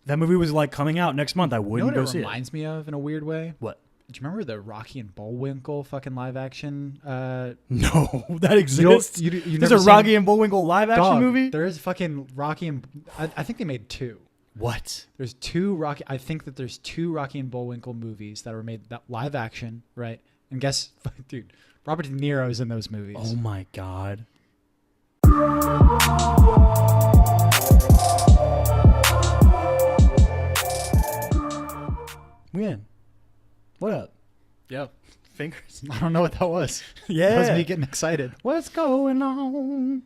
that movie was like coming out next month, I wouldn't go see it. It reminds me of in a weird way. What? Do you remember the Rocky and Bullwinkle fucking live action? No, that exists. There's a Rocky and Bullwinkle live action movie. There is fucking Rocky and I think they made 2. What? There's 2 Rocky. I think that there's 2 Rocky and Bullwinkle movies that were made that live action, right? And guess, dude, Robert De Niro's in those movies. Oh my god. Win. What up? Yeah. Fingers. I don't know what that was. Yeah. That was me getting excited. What's going on?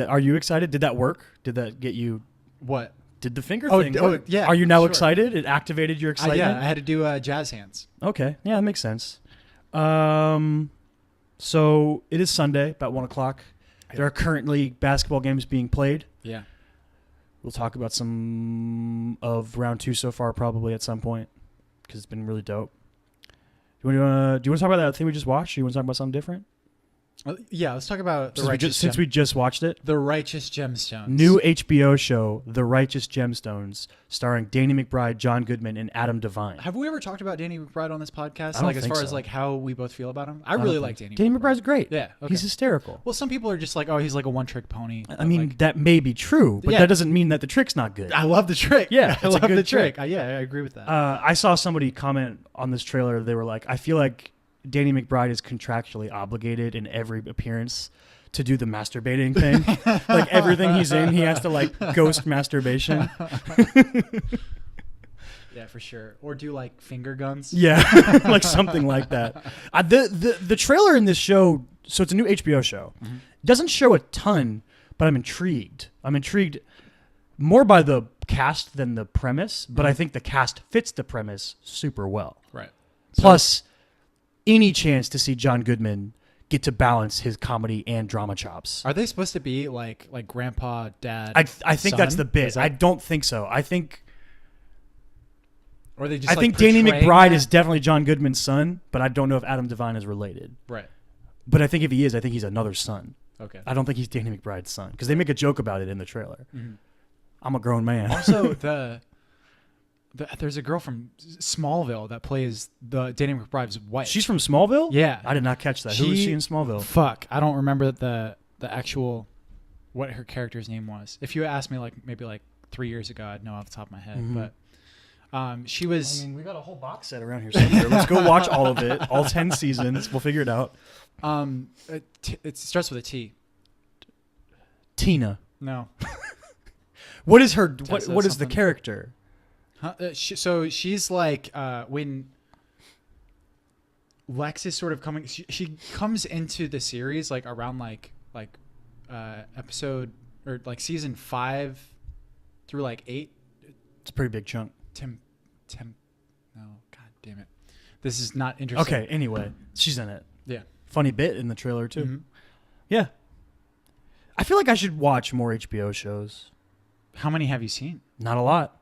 Are you excited? Did that work? Did that get you? What? Did the finger thing work? Oh, yeah. Are you now sure. excited? It activated your excitement? Yeah, I had to do jazz hands. Okay. Yeah, that makes sense. So it is Sunday, about 1 o'clock. There are currently basketball games being played. Yeah. We'll talk about some of round 2 so far probably at some point because it's been really dope. Do you want to talk about that thing we just watched? Or you want to talk about something different? Yeah, let's talk about since we just watched it. The Righteous Gemstones. New HBO show, The Righteous Gemstones, starring Danny McBride, John Goodman, and Adam Devine. Have we ever talked about Danny McBride on this podcast? I don't Like think as far so. as like how we both feel about him? I really like Danny. Danny McBride's great. Yeah, okay. He's hysterical. Well, some people are just like, oh, he's like a one-trick pony. I mean, that may be true, but that doesn't mean that the trick's not good. I love the trick. Yeah, I it's a love good the trick. trick. I agree with that. I saw somebody comment on this trailer. They were like, I feel like Danny McBride is contractually obligated in every appearance to do the masturbating thing. Like everything he's in, he has to like ghost masturbation. Yeah, for sure. Or do like finger guns. Yeah, like something like that. The trailer in this show, so it's a new HBO show, doesn't show a ton, but I'm intrigued. I'm intrigued more by the cast than the premise, but I think the cast fits the premise super well. Right. Plus, any chance to see John Goodman get to balance his comedy and drama chops. Are they supposed to be like grandpa, dad? I think that's the bit. I don't think so. I think or they just Danny McBride is definitely John Goodman's son, but I don't know if Adam Devine is related. Right. But I think if he is, I think he's another son. Okay. I don't think he's Danny McBride's son because they make a joke about it in the trailer. Mm-hmm. I'm a grown man. Also, there's a girl from Smallville that plays the Danny McBride's wife. She's from Smallville? Yeah. I did not catch that. Who was she in Smallville? Fuck. I don't remember the actual, what her character's name was. If you asked me maybe 3 years ago, I'd know off the top of my head. Mm-hmm. But she was... I mean, we got a whole box set around here somewhere. Let's go watch all of it. All 10 seasons. We'll figure it out. It starts with a T. Tina. No. What is her... What is the character? Huh? So she's like when Lex is sort of coming. She comes into the series like around like episode or like season 5 through like 8. It's a pretty big chunk. Tim. No, god damn it. This is not interesting. Okay. Anyway, she's in it. Yeah. Funny bit in the trailer too. Mm-hmm. Yeah. I feel like I should watch more HBO shows. How many have you seen? Not a lot.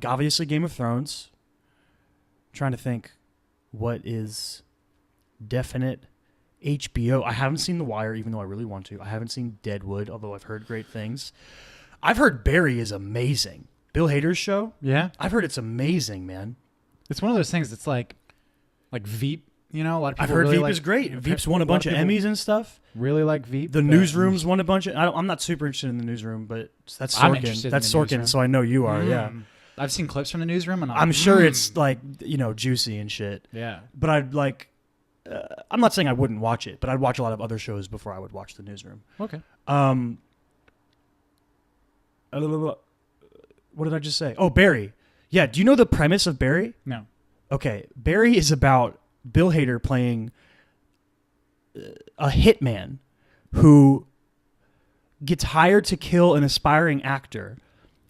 Obviously, Game of Thrones. I'm trying to think what is definite HBO. I haven't seen The Wire, even though I really want to. I haven't seen Deadwood, although I've heard great things. I've heard Barry is amazing. Bill Hader's show? Yeah. I've heard it's amazing, man. It's one of those things that's like Veep. You know, a lot of people. I've heard really Veep is great. Veep's won a bunch of Emmys and stuff. Really like Veep. The Newsroom's won a bunch of. I'm not super interested in the Newsroom, but that's Sorkin. I'm interested that's in the Sorkin, Newsroom. so I know you are. Yeah, I've seen clips from the Newsroom, and I'm sure it's like juicy and shit. Yeah, but I'd like. I'm not saying I wouldn't watch it, but I'd watch a lot of other shows before I would watch the Newsroom. Okay. What did I just say? Oh, Barry. Yeah. Do you know the premise of Barry? No. Okay. Barry is about Bill Hader playing a hitman who gets hired to kill an aspiring actor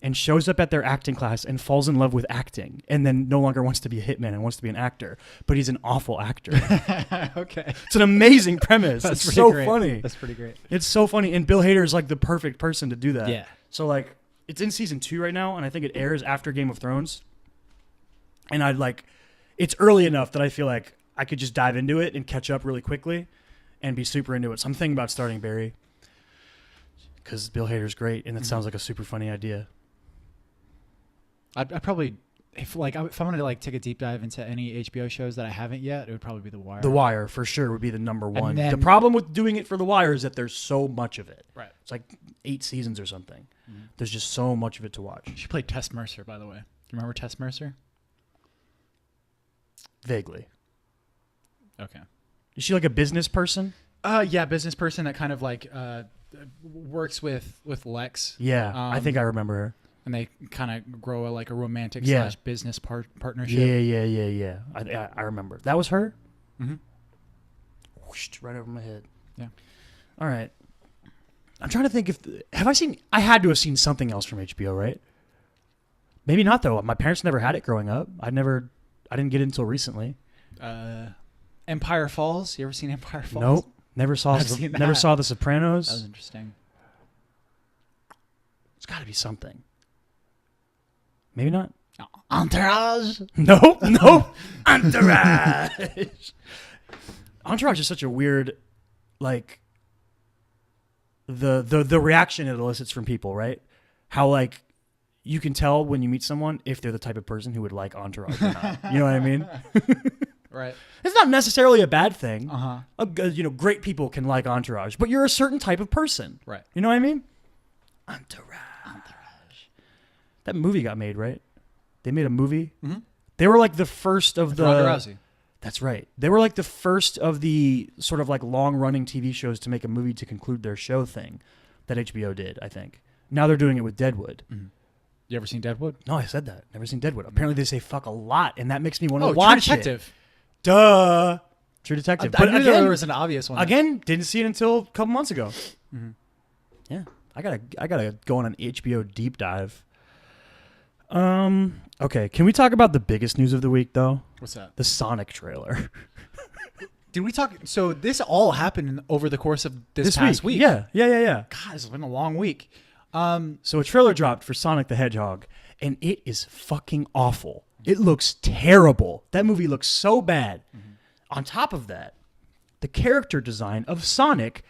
and shows up at their acting class and falls in love with acting and then no longer wants to be a hitman and wants to be an actor, but he's an awful actor. Okay. It's an amazing premise. It's so funny. That's pretty great. It's so funny. And Bill Hader is like the perfect person to do that. Yeah. So like it's in season 2 right now and I think it airs after Game of Thrones. And it's early enough that I feel like I could just dive into it and catch up really quickly and be super into it. So I'm thinking about starting Barry. because Bill Hader's great, and it sounds like a super funny idea. I'd probably, if I wanted to like take a deep dive into any HBO shows that I haven't yet, it would probably be The Wire. The Wire, for sure, would be the number one. then- The problem with doing it for The Wire is that there's so much of it. Right. It's like 8 seasons or something. There's just so much of it to watch. She played Tess Mercer, by the way. Do you remember Tess Mercer? Vaguely. Okay. Is she like a business person? Yeah, business person that kind of like works with Lex. Yeah, I think I remember her. And they kind of grow a romantic / business partnership. Yeah. I remember. That was her? Mm-hmm. Whooshed right over my head. Yeah. All right. I'm trying to think if... I had to have seen something else from HBO, right? Maybe not, though. My parents never had it growing up. I didn't get it until recently. Empire Falls. You ever seen Empire Falls? Nope. Never saw The Sopranos. That was interesting. It's got to be something. Maybe not. Entourage. Nope. Entourage. Entourage is such a weird, like, the reaction it elicits from people, right? How, like, you can tell when you meet someone if they're the type of person who would like Entourage or not. You know what I mean? Right. It's not necessarily a bad thing. Uh-huh. Great people can like Entourage, but you're a certain type of person. Right. You know what I mean? Entourage. That movie got made, right? They made a movie. Mm-hmm. They were like the first of Ronda Rousey. That's right. They were like the first of the sort of like long-running TV shows to make a movie to conclude their show thing that HBO did, I think. Now they're doing it with Deadwood. Mm-hmm. You ever seen Deadwood? No, I said that. Never seen Deadwood. Apparently they say fuck a lot, and that makes me want to watch True Detective. It. Duh. True Detective. I knew there was an obvious one. Again, didn't see it until a couple months ago. Mm-hmm. Yeah. I gotta go on an HBO deep dive. Okay, can we talk about the biggest news of the week, though? What's that? The Sonic trailer. Did we talk? So this all happened over the course of this past week. Yeah. God, it's been a long week. So a trailer dropped for Sonic the Hedgehog, and it is fucking awful. It looks terrible. That movie looks so bad. Mm-hmm. On top of that, the character design of Sonic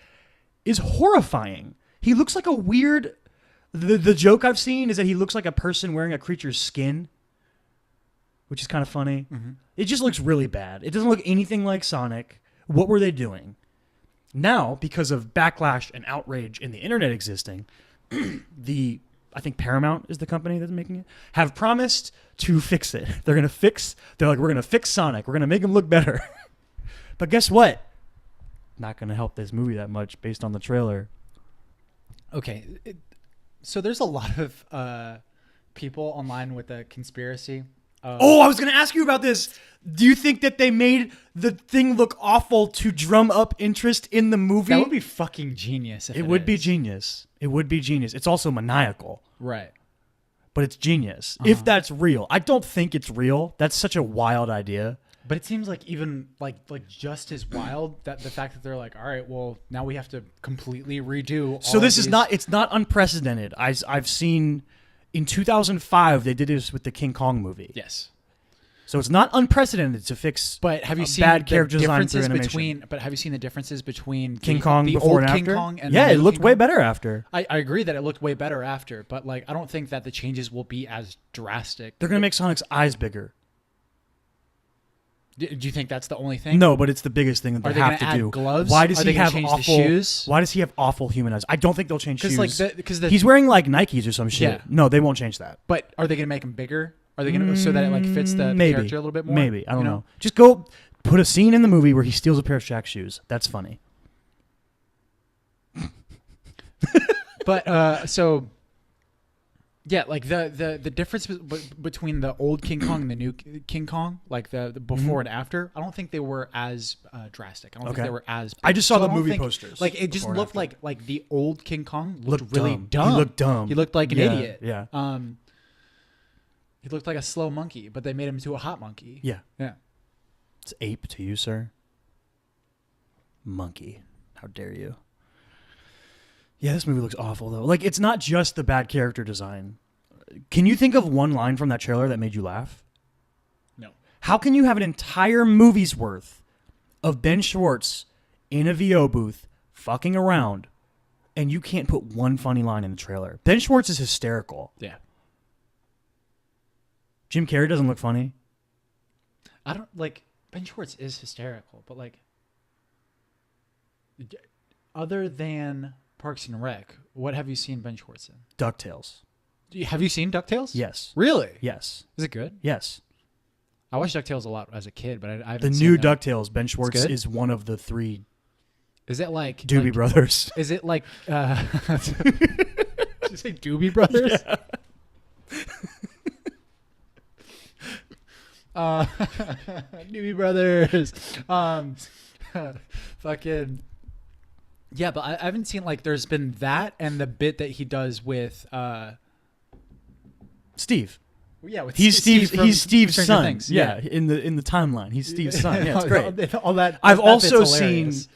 is horrifying. He looks like a weird... The joke I've seen is that he looks like a person wearing a creature's skin, which is kind of funny. Mm-hmm. It just looks really bad. It doesn't look anything like Sonic. What were they doing? Now, because of backlash and outrage in the internet existing, I think Paramount is the company that's making it, have promised to fix it. They're like, we're going to fix Sonic. We're going to make him look better. But guess what? Not going to help this movie that much based on the trailer. Okay. So there's a lot of people online with a conspiracy. I was going to ask you about this. Do you think that they made the thing look awful to drum up interest in the movie? That would be fucking genius. It would be genius. It would be genius. It's also maniacal. Right. But it's genius. If that's real. I don't think it's real. That's such a wild idea. But it seems like even like just as wild that the fact that they're like, all right, well, now we have to completely redo all So this of is not, it's not unprecedented. I've seen in 2005 they did this with the King Kong movie. Yes. So it's not unprecedented to fix But have you seen bad the character design differences through animation. but have you seen the differences between King Kong the before old and King after? Kong and yeah, the it new looked King way Kong? better after. I agree that it looked way better after, but like I don't think that the changes will be as drastic. They're going to make Sonic's eyes bigger. Do you think that's the only thing? No, but it's the biggest thing that Are they they have gonna to add do. gloves? Why does Are he they gonna have change the awful shoes? Why does he have awful human eyes? I don't think they'll change shoes. Because He's wearing like Nikes or some shit. Yeah. No, they won't change that. But are they going to make him bigger? Are they going to so that it like fits the character a little bit more? Maybe. I don't know. Just go put a scene in the movie where he steals a pair of Shaq's shoes. That's funny. But so yeah, like the difference between the old King Kong and the new King Kong, like the before and after, I don't think they were as drastic. I don't think they were as big. I just saw the don't movie think- posters. Like it just before and looked after. like the old King Kong looked really dumb. dumb. He looked dumb. He looked like an idiot. Yeah. He looked like a slow monkey, but they made him into a hot monkey. Yeah. Yeah. It's ape to you, sir. Monkey. How dare you? Yeah, this movie looks awful, though. Like, it's not just the bad character design. Can you think of one line from that trailer that made you laugh? No. How can you have an entire movie's worth of Ben Schwartz in a VO booth fucking around and you can't put one funny line in the trailer. Ben Schwartz is hysterical. Yeah. Jim Carrey doesn't look funny. I don't like Ben Schwartz is hysterical, but like other than Parks and Rec, what have you seen Ben Schwartz in? DuckTales. Have you seen DuckTales? Yes. Really? Yes. Is it good? Yes. I watched DuckTales a lot as a kid, but I haven't The seen new that. DuckTales, Ben Schwartz good? is one of the 3 Is it like Doobie like, Brothers. Is it like did you say Doobie Brothers? Yeah. Doobie Brothers. Fucking yeah, but I haven't seen like there's been that and the bit that he does with Steve. yeah, with He's Steve's from Steve's Stranger son. Things. Yeah, in the timeline. He's Steve's son. Yeah, it's great. All that. I've that also bit's seen hilarious.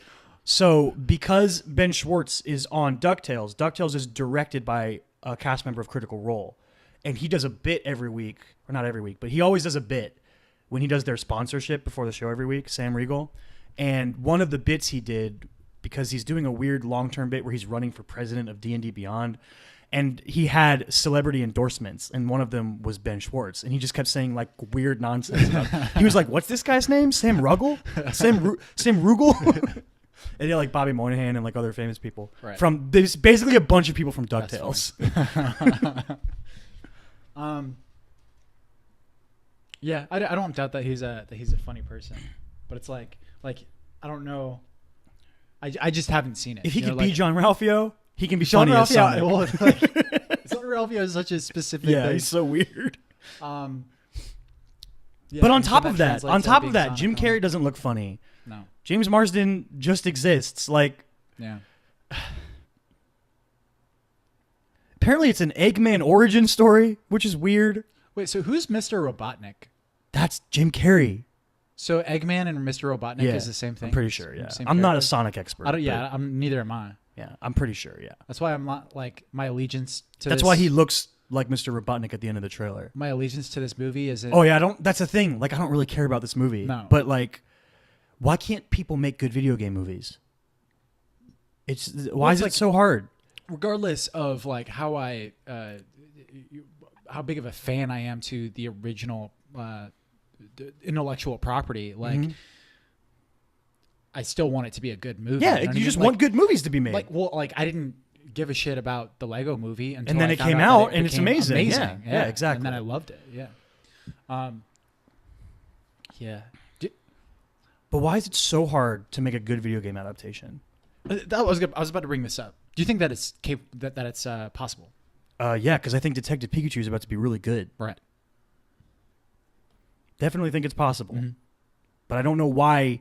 so because Ben Schwartz is on DuckTales, DuckTales is directed by a cast member of Critical Role. And he does a bit every week, or not every week, but he always does a bit when he does their sponsorship before the show every week, Sam Riegel. And one of the bits he did, because he's doing a weird long-term bit where he's running for president of D&D Beyond, and he had celebrity endorsements, and one of them was Ben Schwartz, and he just kept saying like weird nonsense. He was like, "What's this guy's name? Sam Ruggle? Sam Ruggle?" And yeah, like Bobby Moynihan and like other famous people from there's basically a bunch of people from DuckTales. Yeah, I don't doubt that he's a funny person, but it's like I don't know. I just haven't seen it. If he you know, could be like, John Ralphio, he can be John funny as Ralphio, Sonic. well, like, John Ralphio is such a specific Yeah, thing. he's so weird. Yeah, But on and so top of that, translates to being Jim Sonic. Carrey doesn't look funny. No. James Marsden just exists. Like, Yeah. apparently it's an Eggman origin story, which is weird. Wait, so who's Mr. Robotnik? That's Jim Carrey. So Eggman and Mr. Robotnik Yeah, is the same thing? I'm pretty sure, yeah. Same I'm not a character? Sonic expert. I don't, yeah, but I'm neither am I. yeah, I'm pretty sure, yeah. That's why I'm not like my allegiance to That's this, why he looks like Mr. Robotnik at the end of the trailer. my allegiance to this movie is Oh yeah, that's the thing. Like I don't really care about this movie. No. But like why can't people make good video game movies? Why is it so hard? regardless of like how how big of a fan I am to the original intellectual property, like I still want it to be a good movie. Yeah, you know what I you mean? just Like- want good movies to be made. like I didn't give a shit about the Lego movie until And then I it found came that out, it and it's became amazing. Yeah, exactly. And then I loved it. Yeah. Yeah. But why is it so hard to make a good video game adaptation? I was about to bring this up. Do you think that it's that it's possible? Yeah, because I think Detective Pikachu is about to be really good. Right. Definitely think it's possible. Mm-hmm. But I don't know why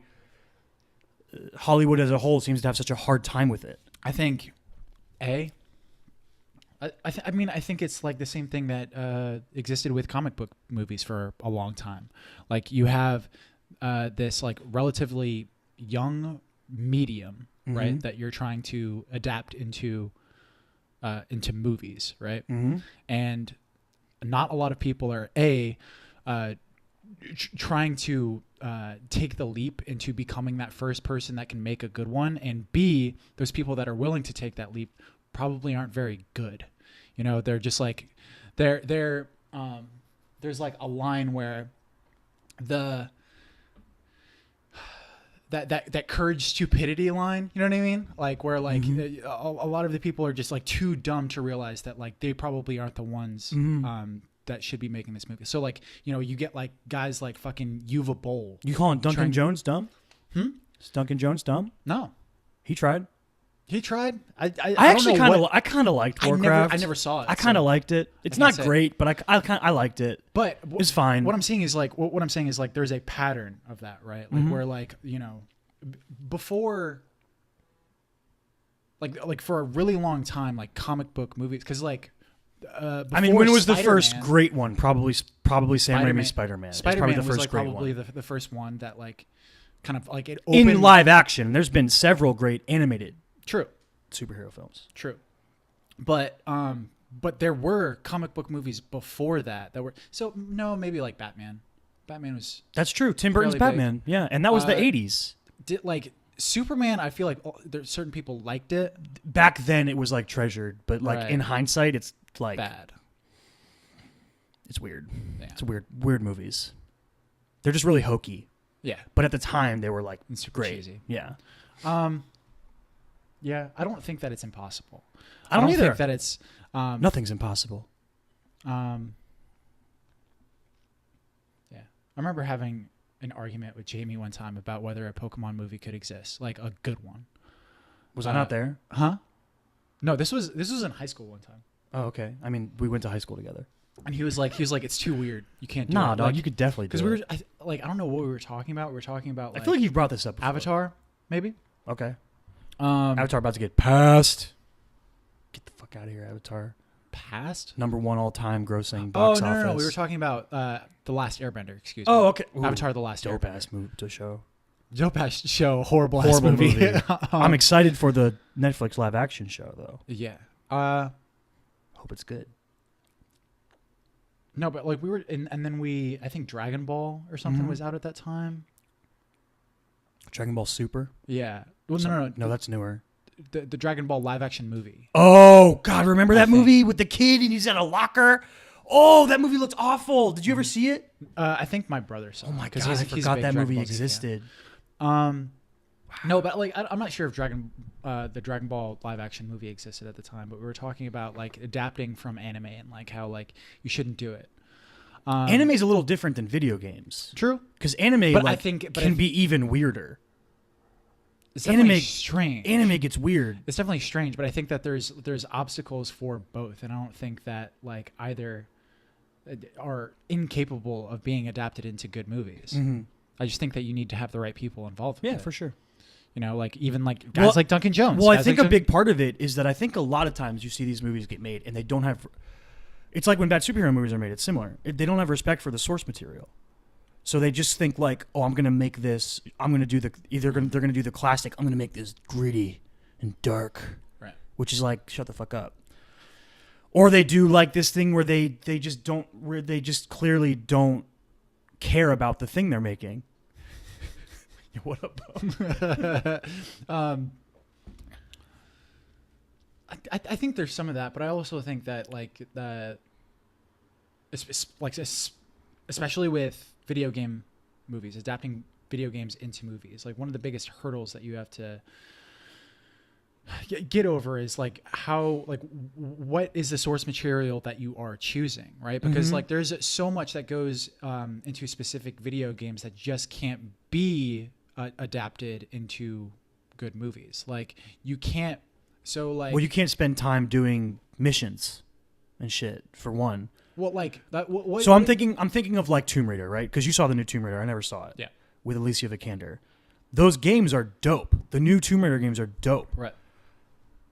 Hollywood as a whole seems to have such a hard time with it. I think, I think it's like the same thing that existed with comic book movies for a long time. Like you have this like relatively young medium, right, that you're trying to adapt into movies, right? Mm-hmm. And not a lot of people are trying to take the leap into becoming that first person that can make a good one, and B, those people that are willing to take that leap probably aren't very good. You know, they're just like there's like a line where that courage stupidity line, you know what I mean? Like where like a lot of the people are just like too dumb to realize that like they probably aren't the ones that should be making this movie. So like, you know, you get like guys like fucking Yuva Bowl. You calling Duncan Jones dumb? Is Duncan Jones dumb? No. He tried. He tried. I actually kind of liked Warcraft. I never saw it. I kind of liked it. It's not say. great, but I liked it. But it's fine. What I'm saying is like what I'm saying is like there's a pattern of that, right? Like where like, you know, before like for a really long time, like comic book movies, because like I mean, when was the first Spider-Man- great one? Probably Sam Raimi's Spider-Man. It's probably the was first like great probably one. the first one that like kind of like it opened. In live action, there's been several great animated True. superhero films. True. But there were comic book movies before that were so no, maybe like Batman. Batman was That's true. Tim Burton's fairly Batman. Yeah, and that was the 80s. Superman, I feel like there's certain people liked it. Back then, it was like treasured, but like Right. in hindsight, it's like Bad. it's weird. Yeah. It's weird movies. They're just really hokey. Yeah. But at the time, they were like It's super great. cheesy. Yeah. Yeah. I don't think that it's impossible. I don't either. think that it's. Nothing's impossible. Yeah. I remember having an argument with Jamie one time about whether a Pokemon movie could exist, like a good one. Was I not there? Huh? No, this was in high school one time. Oh, okay. I mean, we went to high school together. And he was like, it's too weird. You can't do Nah, it. dog, Like, you could definitely do because it. we were I don't know what we were talking about. We were talking about I feel like you've brought this up before. Avatar, maybe. Okay. Um, Avatar about to get passed. Get the fuck out of here, Avatar. Passed. #1 all-time grossing box office. No. We were talking about The Last Airbender. Excuse me. Oh, okay. Ooh, Avatar: The Last dope Airbender. ass movie to show. Dope ass show. Horrible movie. Um, I'm excited for the Netflix live action show though. Yeah. Hope it's good. No, but like we were, and then I think Dragon Ball or something Mhm. was out at that time. Dragon Ball Super. Yeah. Well, No, that's newer. The Dragon Ball live action movie. Oh God, remember that I think- movie with the kid and he's in a locker? Oh, that movie looked awful. Did you ever see it? I think my brother saw. Oh my it, God, 'cause I he's a forgot big that Dragon movie Ball Z fan. existed. No, but like I'm not sure if the Dragon Ball live action movie existed at the time, but we were talking about like adapting from anime and like how like you shouldn't do it. Anime is a little different than video games True, because anime but like, I think can be even weirder. it's definitely anime- strange. Anime gets weird. It's definitely strange, but I think that there's obstacles for both, and I don't think that like either are incapable of being adapted into good movies. Mhm. I just think that you need to have the right people involved with Yeah, it. for sure. You know, like even like guys Well- like Duncan Jones. Well, I guys think like a big part of it is that I think a lot of times you see these movies get made and they don't have. It's like when bad superhero movies are made. It's similar. They don't have respect for the source material, so they just think like, "Oh, I'm gonna make this. I'm gonna do they're gonna do the classic. I'm gonna make this gritty and dark, Right. which is like, shut the fuck up." Or they do like this thing where they just clearly don't care about the thing they're making. What up, bro? I think there's some of that, but I also think that like especially with video game movies, adapting video games into movies, like one of the biggest hurdles that you have to get over is like how like what is the source material that you are choosing, right? Because Mhm. like there's so much that goes into specific video games that just can't be adapted into good movies. Like you can't. So like, Well, you can't spend time doing missions and shit for one. well, like that. What, So I'm thinking of like Tomb Raider, right? Because you saw the new Tomb Raider. I never saw it. Yeah. With Alicia Vikander. Those games are dope. The new Tomb Raider games are dope. Right.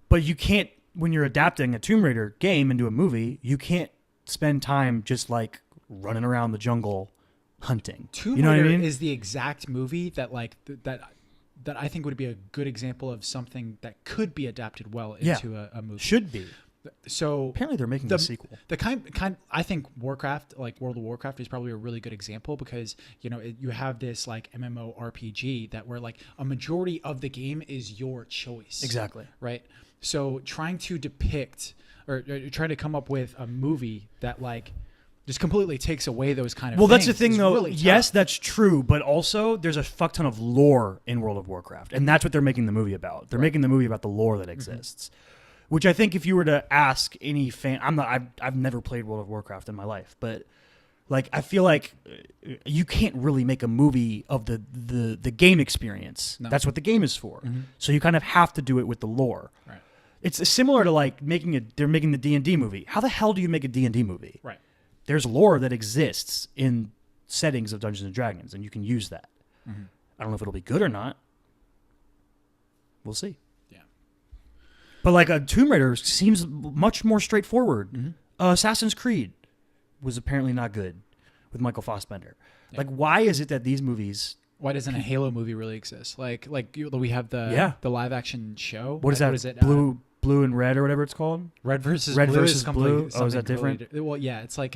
But you can't, when you're adapting a Tomb Raider game into a movie, you can't spend time just like running around the jungle hunting. Tomb you know Raider what I mean? is the exact movie that like that I think would be a good example of something that could be adapted well into a movie. Should be. So Apparently they're making the a sequel. The kind I think Warcraft, like World of Warcraft, is probably a really good example because you know you have this like MMORPG that where like a majority of the game is your choice. Exactly. Right. So trying to depict or trying to come up with a movie that like just completely takes away those kind of Well, that's the things thing, is though. really Yes, tough. that's true, but also there's a fuck ton of lore in World of Warcraft, and that's what they're making the movie about. They're making the movie about the lore that exists, which I think if you were to ask any fan, I've never played World of Warcraft in my life, but like I feel like you can't really make a movie of the game experience. No. That's what the game is for. So you kind of have to do it with the lore. Right. It's similar to like they're making the D&D movie. How the hell do you make a D&D movie? Right. There's lore that exists in settings of Dungeons and Dragons, and you can use that. I don't know if it'll be good or not. We'll see. Yeah. But like a Tomb Raider seems much more straightforward. Assassin's Creed was apparently not good with Michael Fassbender. Yeah. Like, why is it that these movies? Why doesn't a Halo movie really exist? Like we have Yeah. the live action show. What is that? What is it? Blue and red or whatever it's called. Red versus Red Blue versus is completely- Blue? Oh, is that something completely different? Well, yeah, it's like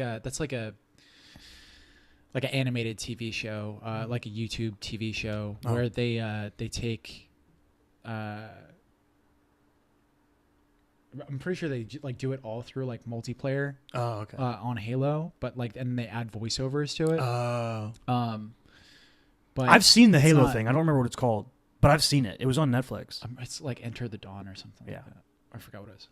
like an animated TV show, like a YouTube TV show Oh. where they take I'm pretty sure they like do it all through like multiplayer. Oh, okay. On Halo, but like and they add voiceovers to it. But I've seen the Halo not, thing. I don't remember what it's called, but I've seen it. It was on Netflix. It's like Enter the Dawn or something. Yeah. Like that. I forgot what it is.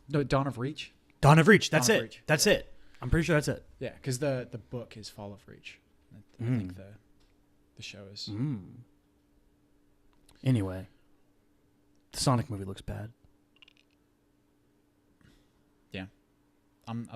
No, Dawn of Reach. Dawn of Reach. That's Dawn it. of Reach. That's it. I'm pretty sure that's it. Yeah, because the book is Fall of Reach. I think the show is. Anyway, the Sonic movie looks bad. Yeah, I'm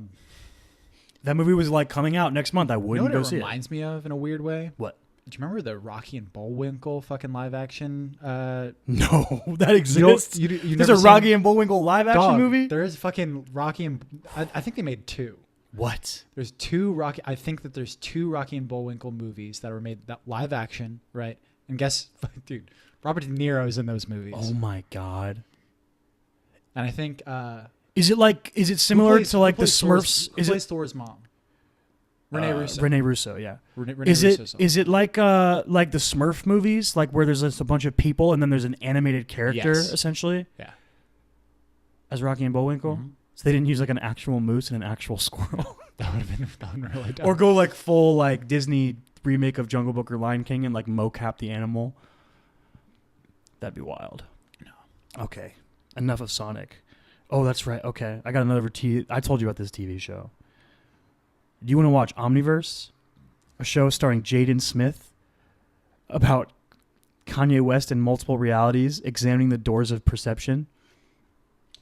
That movie was like coming out next month. I wouldn't go see it. Reminds me of in a weird way. What? Do you remember the Rocky and Bullwinkle fucking live action? No, that exists. You There's a Rocky and Bullwinkle live action movie. There is fucking Rocky and I think they made 2. What? There's 2 Rocky. I think that there's 2 Rocky and Bullwinkle movies that were made that live action, right? And guess, dude, Robert De Niro's in those movies. Oh my god. And I think is it similar to like the Smurfs? Who plays Thor's mom? Renee Russo. Renee Russo, yeah. Renee Is Russo's son. it like the Smurf movies, like where there's just a bunch of people and then there's an animated character essentially? Yeah. As Rocky and Bullwinkle? Mm-hmm. So they didn't use like an actual moose and an actual squirrel. That would have been really dumb. Or go like full like Disney remake of Jungle Book or Lion King and like mocap the animal. That'd be wild. No. Okay. Enough of Sonic. Oh, that's right. Okay. I got another I told you about this TV show. Do you want to watch Omniverse? A show starring Jaden Smith about Kanye West in multiple realities, examining the doors of perception.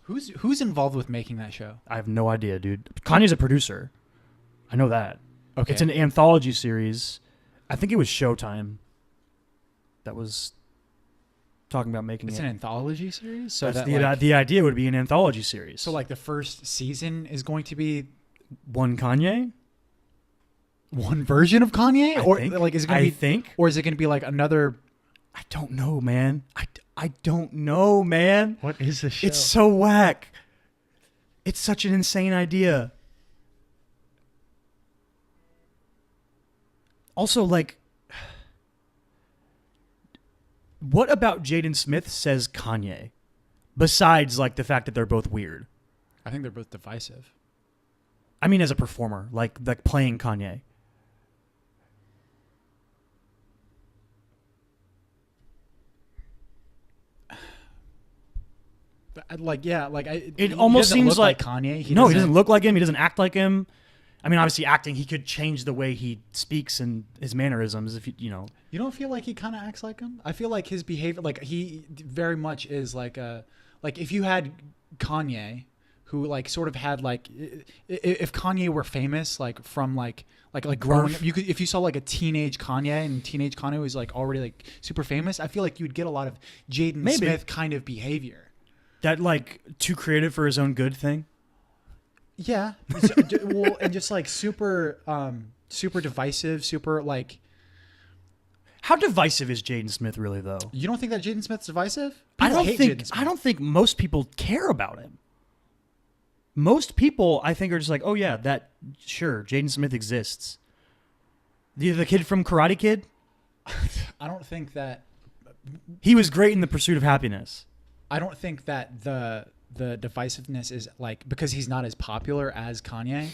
Who's involved with making that show? I have no idea, dude. Kanye's a producer. I know that. Okay. It's an anthology series. I think it was Showtime that was talking about making It's it. an anthology series? So That's that the idea would be an anthology series. So like the first season is going to be one Kanye? one version of Kanye? Or think. like is it going to be think. or is it going to be like another I don't know, man. I don't know, man. What is this show? It's so whack. It's such an insane idea. Also, like, what about Jaden Smith says Kanye? Besides, like, the fact that they're both weird. I think they're both divisive. I mean, as a performer, like playing Kanye. It almost seems like Kanye. He doesn't look like him. He doesn't act like him. I mean, obviously, acting, he could change the way he speaks and his mannerisms. If you know, you don't feel like he kind of acts like him. I feel like his behavior, like he very much is like if you had Kanye, who like sort of had like, if Kanye were famous, like from like growing up, if you saw like a teenage Kanye and teenage Kanye was like already like super famous, I feel like you'd get a lot of Jaden Smith kind of behavior. That like too creative for his own good thing. Yeah, well, and just like super divisive, super like. How divisive is Jaden Smith really, though? You don't think that Jaden Smith's divisive? I don't think most people care about him. Most people, I think, are just like, oh yeah, sure, Jaden Smith exists. The kid from Karate Kid. I don't think that he was great in The Pursuit of Happiness. I don't think that the divisiveness is like because he's not as popular as Kanye.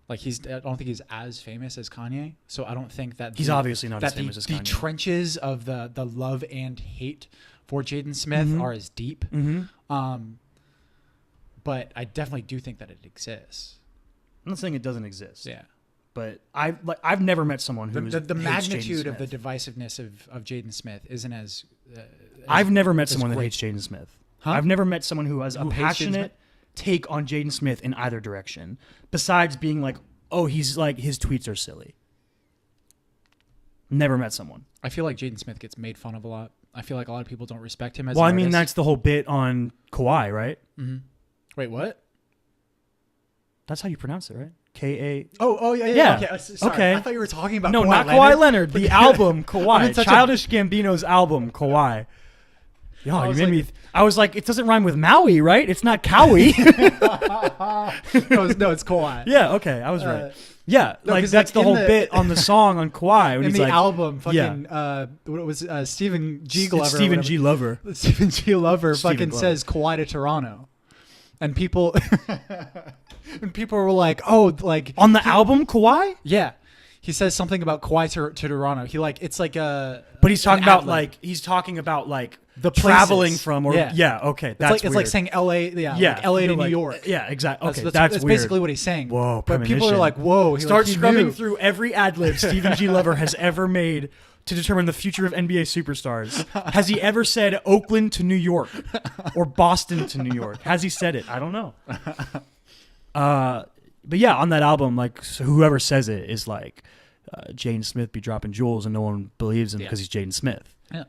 Like I don't think he's as famous as Kanye. So I don't think that he's obviously not as famous as Kanye. The trenches of the love and hate for Jaden Smith are as deep. Mm-hmm. But I definitely do think that it exists. I'm not saying it doesn't exist. Yeah. But I've never met someone who the magnitude of the divisiveness of Jaden Smith isn't as. I've never met someone that hates Jaden Smith. Huh? I've never met someone who has a passionate take on Jaden Smith in either direction. Besides being like, oh, he's like his tweets are silly. Never met someone. I feel like Jaden Smith gets made fun of a lot. I feel like a lot of people don't respect him as. Well, an I mean, artist. that's the whole bit on Kawhi, right? Mm-hmm. Wait, what? That's how you pronounce it, right? K-A... Oh, yeah. Okay, sorry. Okay. I thought you were talking about no, Kawhi not Leonard. Kawhi Leonard. The album, Kawhi. Such Childish Gambino's album, Kawhi. Yo, you made me... I was like, it doesn't rhyme with Maui, right? It's not Cowie. No, it's Kawhi. Yeah, okay. I was right. Yeah, No, like 'cause, that's like, the in whole the- bit on the song on Kawhi when In he's the like album, fucking what it was Stephen G. Glover. Stephen G. Lover. Stephen G. Lover Stephen fucking Glover. says Kawhi to Toronto, and people and people were like, oh, like On the album Kawhi? yeah. He says something about Kawhi to Toronto. He like it's like a. But he's talking an about ad-lib. the places. traveling from or Yeah. okay, that's It's like saying L.A. Yeah, like L.A. to New York. Yeah, exactly. Okay, that's that's weird. basically what he's saying. Whoa, but people are premonition. like, whoa. Start he scrubbing knew. through every ad lib Stephen G. Lover has ever made to determine the future of NBA superstars. Has he ever said Oakland to New York or Boston to New York? Has he said it? I don't know. But yeah, on that album, like so whoever says it is like Jaden Smith be dropping jewels and no one believes him because he's Jaden Smith. Yeah.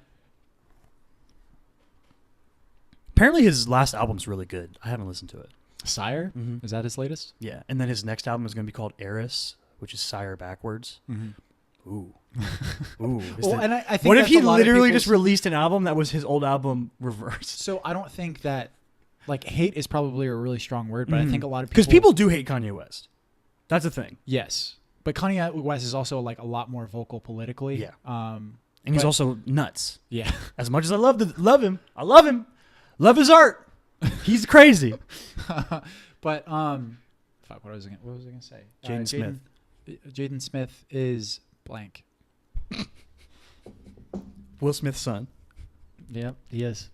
Apparently his last album's really good. I haven't listened to it. Sire? Mhm. Is that his latest? Yeah, and then his next album is going to be called Eris, which is Sire backwards. Mm-hmm. Ooh. Ooh. Well, and I think What if that's he a lot of literally people's- just released an album that was his old album reversed? So I don't think that, like, hate is probably a really strong word, but I think a lot of people. Because people do hate Kanye West. That's the thing. Yes. But Kanye West is also, like, a lot more vocal politically. Yeah. And And he's also nuts. Yeah. As much as I love him. I love him. Love his art. He's crazy. But, fuck, what was I going to say? Jaden Smith. Jaden Smith is blank. Will Smith's son. Yep, he is.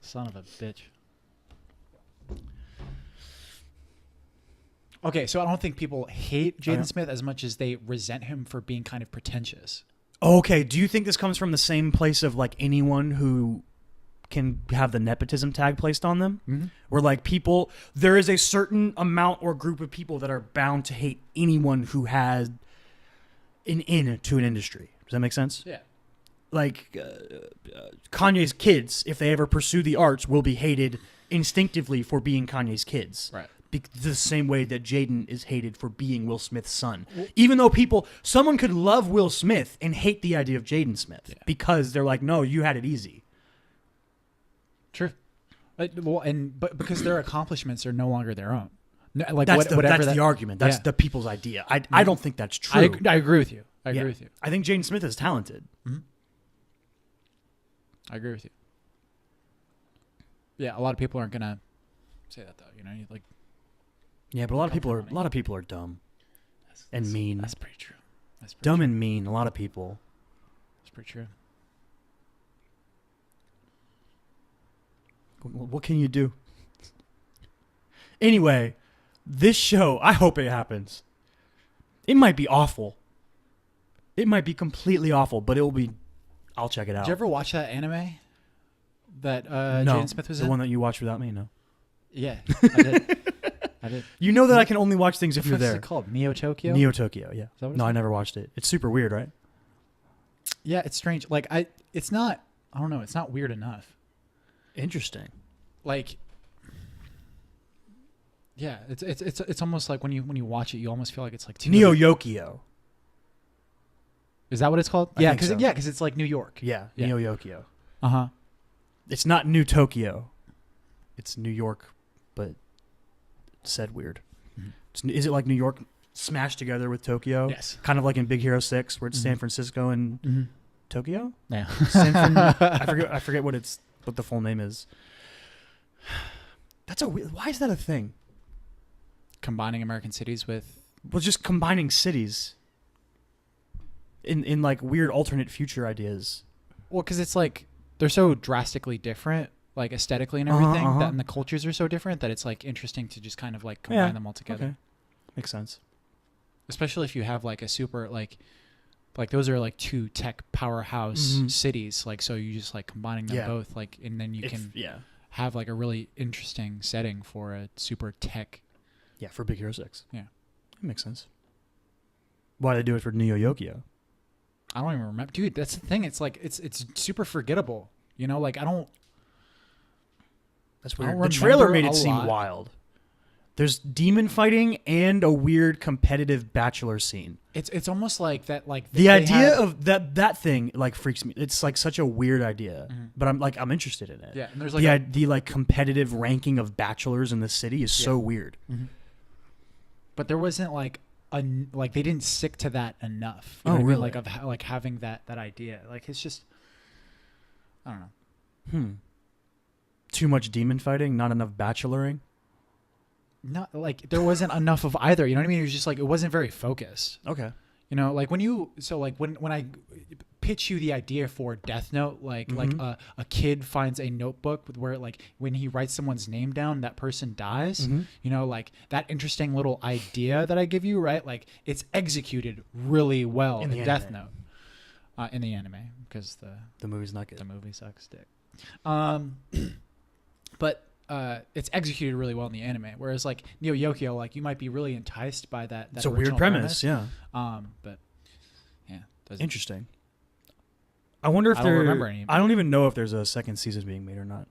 Son of a bitch. Okay, so I don't think people hate Jaden Smith as much as they resent him for being kind of pretentious. Okay, do you think this comes from the same place of like anyone who can have the nepotism tag placed on them? Mm-hmm. Where like people, there is a certain amount or group of people that are bound to hate anyone who has an in to an industry. Does that make sense? Yeah. Like Kanye's kids, if they ever pursue the arts, will be hated instinctively for being Kanye's kids. Right. The same way that Jaden is hated for being Will Smith's son. Even though someone could love Will Smith and hate the idea of Jaden Smith because they're like, no, you had it easy. True. But because their accomplishments are no longer their own. No, like That's whatever the argument. That's the people's idea. I don't think that's I true. agree with you. I agree with you. I think Jaden Smith is talented. Mm-hmm. I agree with you. Yeah, a lot of people aren't gonna say that though. You know, like. Yeah, but a lot of people are dumb and mean. That's pretty true. That's pretty Dumb true. and mean. A lot of people. That's pretty true. What can you do? Anyway, this show, I hope it happens. It might be awful. It might be completely awful, but it will be. I'll check it out. Did you ever watch that anime that no, Jaden Smith was the in? one that you watched without me? No. Yeah, I did. I did. You know that I can only watch things if you're What's there. it called? Neo Tokyo? Neo Tokyo, yeah. that what it's No, I called? never watched it. It's super weird, right? Yeah, it's strange. Like it's not. I don't know. It's not weird enough. Interesting. Like, yeah, it's almost like when you watch it, you almost feel like it's like Neo Yokio. Is that what it's called? I Yeah, think because so. it's like New York. Yeah, Yeah. Neo Yokio. Uh huh. It's not New Tokyo. It's New York, but said weird. Mm-hmm. Is it like New York smashed together with Tokyo? Yes. Kind of like in Big Hero 6, where it's San Mhm. Francisco and Mm-hmm. Tokyo? Yeah. I forget what the full name is. That's why is that a thing? Combining American cities with. Well, just combining cities in like weird alternate future ideas. Well, because it's like they're so drastically different, like aesthetically and Uh-huh, everything, uh-huh. and the cultures are so different that it's like interesting to just kind of like combine them all together. Okay. Makes sense. Especially if you have like a super like those are like two tech powerhouse Mhm. cities, like so you just like combining them Yeah. both, like, and then you can Yeah. have like a really interesting setting for a super tech. Yeah, for Big Hero 6. Yeah. That makes sense. Why they do it for Neo Yokio? I don't even remember, dude. That's the thing. It's like it's super forgettable. You know, like I don't. That's I don't weird. The trailer remember made it a seem lot. wild. There's demon fighting and a weird competitive bachelor scene. It's almost like that. Like The they idea had- of that thing like freaks me. It's like such a weird idea, but I'm interested in it. yeah, and there's like The like competitive ranking of bachelors in the city is so weird. but there wasn't like like they didn't stick to that enough. You Oh, know what I mean? really? Like of like having that idea. Like it's just, I don't know. Too much demon fighting, not enough bacheloring. Not like there wasn't enough of either. You know what I mean? It was just like it wasn't very focused. Okay. You know, like when I pitch you the idea for Death Note, like a kid finds a notebook with where like when he writes someone's name down, that person dies. You know, like that interesting little idea that I give you, right? Like it's executed really well in Death Note, in the anime, because the movie's not good. The movie sucks dick. But it's executed really well in the anime. Whereas like Neo Yokio, like you might be really enticed by that. It's a weird premise, yeah. But yeah, interesting. I wonder if I don't remember any. I don't even know if there's a second season being made or not,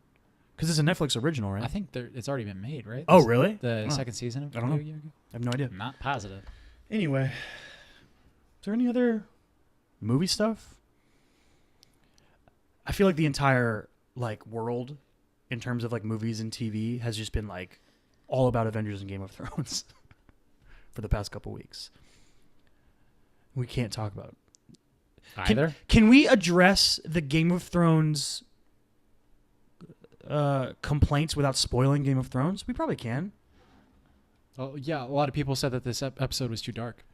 because it's a Netflix original, right? I think it's already been made, right? Oh, really? The second season of I don't know. Neo Yokio? I have no idea. I'm not positive. Anyway, is there any other movie stuff? I feel like the entire like world, in terms of like movies and TV, has just been like all about Avengers and Game of Thrones for the past couple weeks. We can't talk about Either. Can we address the Game of Thrones complaints without spoiling Game of Thrones? We probably can. Oh yeah, a lot of people said that this episode was too dark.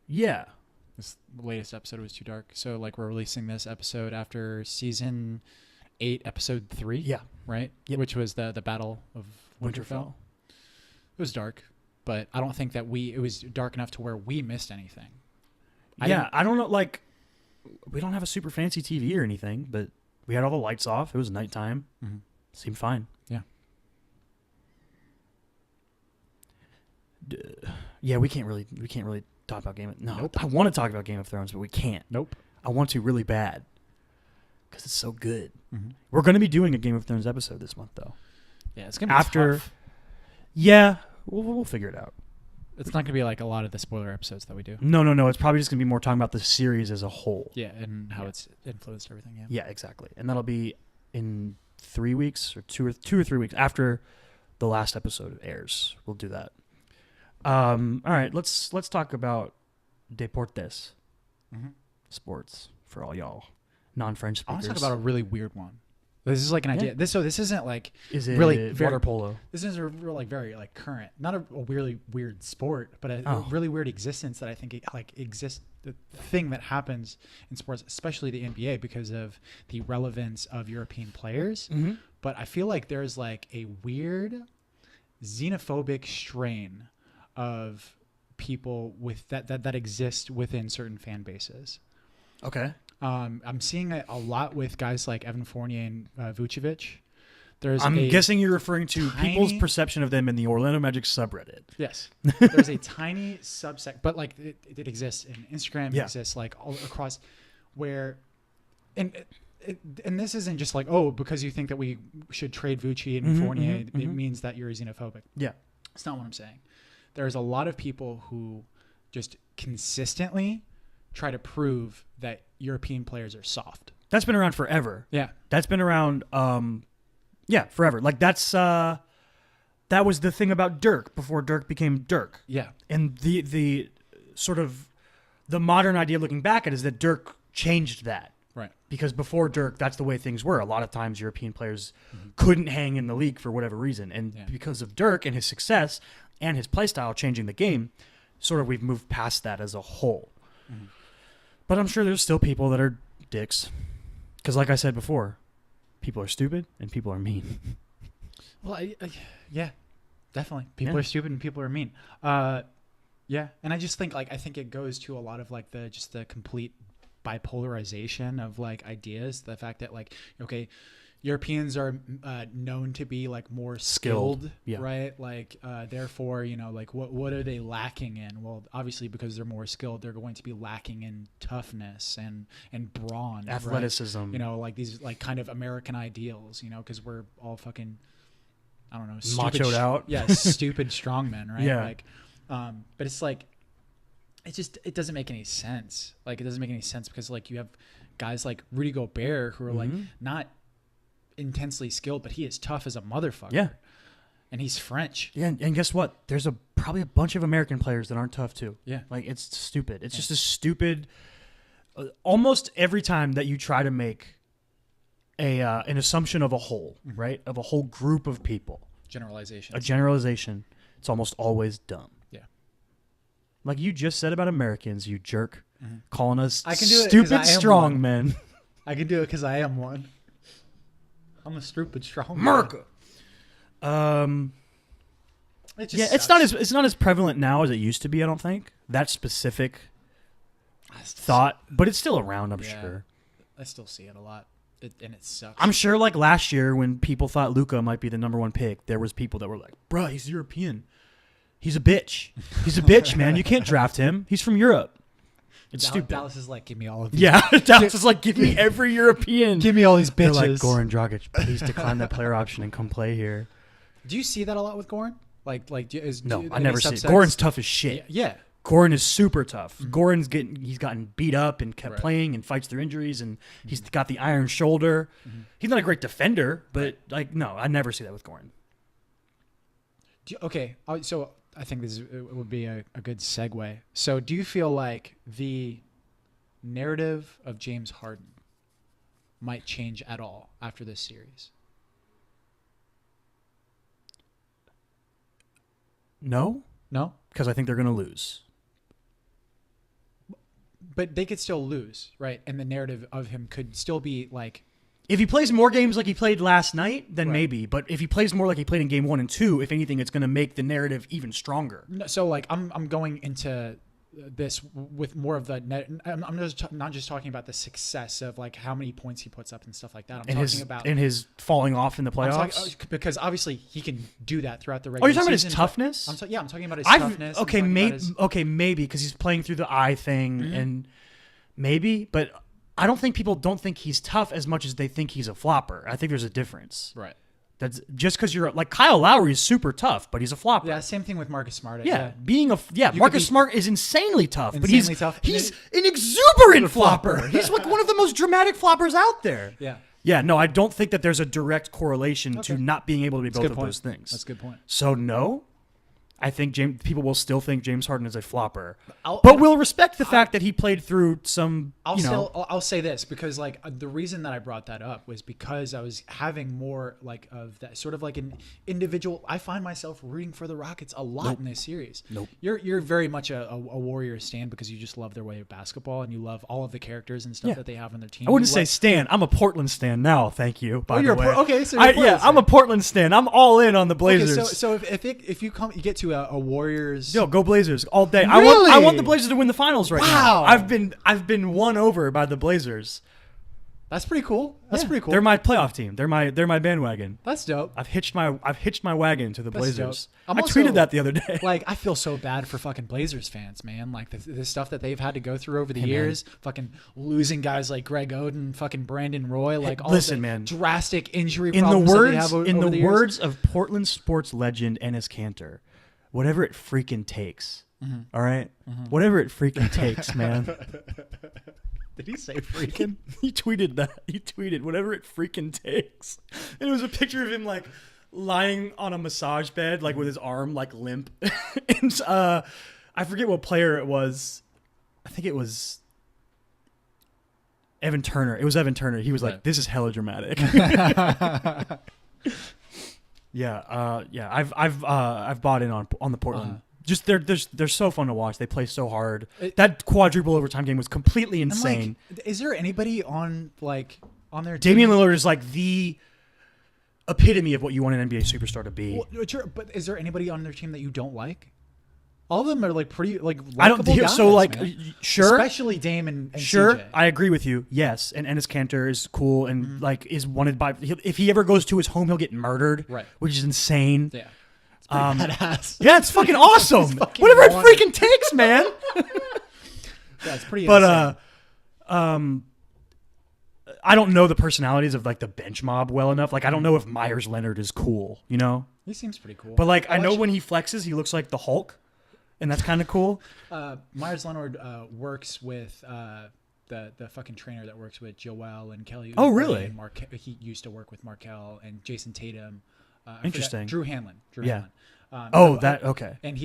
Yeah. This latest episode was too dark. So like we're releasing this episode after season 8, episode 3. Yeah. Right? Yep. Which was the Battle of Winterfell. It was dark, but I don't think that it was dark enough to where we missed anything. I don't know, like, we don't have a super fancy TV or anything, but we had all the lights off. It was nighttime. Seemed fine. Yeah. Yeah, we can't really talk about Game of Thrones. No, Nope. I want to talk about Game of Thrones, but we can't. Nope. I want to really bad because it's so good. We're going to be doing a Game of Thrones episode this month, though. Yeah, it's gonna be tough. Yeah, we'll figure it out. It's not gonna be like a lot of the spoiler episodes that we do. No. It's probably just going to be more talking about the series as a whole. Yeah, and how it's influenced everything. Yeah. Yeah, exactly. And that'll be in 3 weeks or two or 3 weeks after the last episode airs. We'll do that. All right, let's talk about deportes, sports for all y'all non-French I speakers. want to talk about a really weird one. This is like an idea. This isn't like Is it really water polo? This is a real like very like current, not a really weird sport, but a really weird existence that I think exists. The thing that happens in sports, especially the NBA, because of the relevance of European players. But I feel like there's like a weird xenophobic strain of people with that exist within certain fan bases. Okay. I'm seeing it a lot with guys like Evan Fournier and Vucevic. I'm guessing you're referring to people's perception of them in the Orlando Magic subreddit. Yes. There's a tiny subsect, but like it exists in Instagram. It exists like all across where, and this isn't just like, oh, because you think that we should trade Vucci and Fournier, it means that you're xenophobic. Yeah. It's not what I'm saying. There's a lot of people who just consistently try to prove that European players are soft. That's been around forever. Yeah. That's been around forever. Like that was the thing about Dirk before Dirk became Dirk. Yeah. And the sort of the modern idea looking back at it is that Dirk changed that. Right. Because before Dirk, that's the way things were. A lot of times European players couldn't hang in the league for whatever reason. And because of Dirk and his success and his play style changing the game, sort of we've moved past that as a whole. But I'm sure there's still people that are dicks. Because like I said before, people are stupid and people are mean. Well, yeah, definitely. People are stupid and people are mean. Yeah. And I just think I think it goes to a lot of like the complete bipolarization of like ideas. The fact that like, okay, Europeans are known to be like more skilled. Right? Like, therefore, you know, like what are they lacking in? Well, obviously because they're more skilled, they're going to be lacking in toughness and brawn, athleticism. Right? You know, like these like kind of American ideals. You know, because we're all fucking, I don't know, machoed out. Yeah, stupid strongmen, right? Yeah. Like, but it's like, it doesn't make any sense. Like, it doesn't make any sense because like you have guys like Rudy Gobert who are like not intensely skilled, but he is tough as a motherfucker. Yeah. And he's French. Yeah, and guess what? There's probably a bunch of American players that aren't tough too. Yeah. Like it's stupid. It's just a stupid. Almost every time that you try to make an assumption of a whole, right, of a whole group of people, Generalization. it's almost always dumb. Yeah. Like you just said about Americans, you jerk, calling us I can do it 'cause I stupid am strong one. men. I can do it because I am one. I'm a stupid strong America. It just Yeah, sucks. it's not as prevalent now as it used to be. I don't think that specific thought, but it's still around. I'm Yeah. sure. I still see it a lot, and it sucks. I'm sure. Like last year, when people thought Luka might be the #1 pick, there was people that were like, "Bruh, he's European. He's a bitch. He's a bitch, man. You can't draft him. He's from Europe." It's stupid. Dallas is like, give me all of these. Yeah, Dallas is like, give me every European. Give me all these They're bitches. like, Goran Dragic, please decline that player option and come play here. Do you see that a lot with Goran? No, I never see it. Goran's tough as shit. Yeah. Goran is super tough. Goran's he's gotten beat up and kept Right. playing and fights through injuries, and he's got the iron shoulder. He's not a great defender, but like, no, I never see that with Goran. Okay, so I think it would be a good segue. So do you feel like the narrative of James Harden might change at all after this series? No, No? because I think they're going to lose. But they could still lose, right? And the narrative of him could still be like, If he plays more games like he played last night, then Right. maybe. But if he plays more like he played in game 1 and 2, if anything, it's going to make the narrative even stronger. so like I'm going into this with more of the net. I'm just not just talking about the success of like how many points he puts up and stuff like that. I'm And talking about his falling off in the I'm playoffs. talking, because obviously he can do that throughout the Oh, regular you're talking about his season, but toughness? I'm talking about his toughness. I'm Okay, talking about maybe. his- Okay, maybe because he's playing through the eye thing, and maybe. But I don't think people don't think he's tough as much as they think he's a flopper. I think there's a difference. Right. That's just because you're like Kyle Lowry is super tough, but he's a flopper. Yeah, same thing with Marcus Smart. Yeah, could Marcus be Smart is insanely tough, but insanely tough. he's an exuberant flopper. He's like one of the most dramatic floppers out there. Yeah. Yeah, no, I don't think that there's a direct correlation Okay. to not being able to be both good of point. those things. That's a good point. So no, I think people will still think James Harden is a flopper, I'll- but we'll respect the fact that he played through some. I'll say this because like the reason that I brought that up was because I was having more like of that sort of like an individual. I find myself rooting for the Rockets a lot in this series. Nope. You're very much a Warriors stan because you just love their way of basketball and you love all of the characters and stuff Yeah. that they have on their team. I wouldn't You say love- Stan. I'm a Portland Stan now. Thank you. By the you're a way, okay. So you're a Portland I'm a stan. Portland Stan. I'm all in on the Blazers. Okay, so if you get to a Warriors. Yo, go Blazers all day. Really? I want the Blazers to win the finals right now. Wow. I've been won over by the Blazers. That's pretty cool. That's Yeah. pretty cool. They're my playoff team. They're my bandwagon. That's dope. I've hitched my wagon to the That's Blazers. dope. I'm I also- tweeted that the other day. Like, I feel so bad for fucking Blazers fans, man. Like the stuff that they've had to go through over the man. years, fucking losing guys like Greg Oden, fucking Brandon Roy, like all listen, the man. drastic injury in the problems that they words have over in the the years. words of Portland sports legend Enes Kanter, whatever it freaking takes. Mm-hmm. All right? Whatever it freaking takes, man. Did he say freaking? He tweeted that. He tweeted whatever it freaking takes. And it was a picture of him like lying on a massage bed, like with his arm like limp. And I forget what player it was. I think it was Evan Turner. It was Evan Turner. He was like, Right. "This is hella dramatic." Yeah. I've bought in on the Portland. Just they're so fun to watch. They play so hard. That quadruple overtime game was completely I'm insane. like, is there anybody on their Damian team? Lillard is like the epitome of what you want an NBA superstar to be. Well, sure, but is there anybody on their team that you don't like? All of them are like pretty like I don't likable guys, so like man. sure. Especially Dame and Sure, CJ. I agree with you. Yes, and Enes Kanter is cool and like is wanted by. If he ever goes to his home, he'll get murdered. Right. Which is insane. Yeah. It's pretty badass. Yeah, it's fucking awesome. fucking Whatever it wanted. freaking takes, man. Yeah, it's pretty But insane. I don't know the personalities of like the bench mob well enough. Like I don't know if Myers Leonard is cool, you know. He seems pretty cool. But like I know actually- when he flexes, he looks like the Hulk, and that's kind of cool. Myers Leonard works with the fucking trainer that works with Joel and Kelly. Oh, really? And he used to work with Markel and Jason Tatum. Interesting. Drew Hanlon. Yeah. Hanlon. Okay. And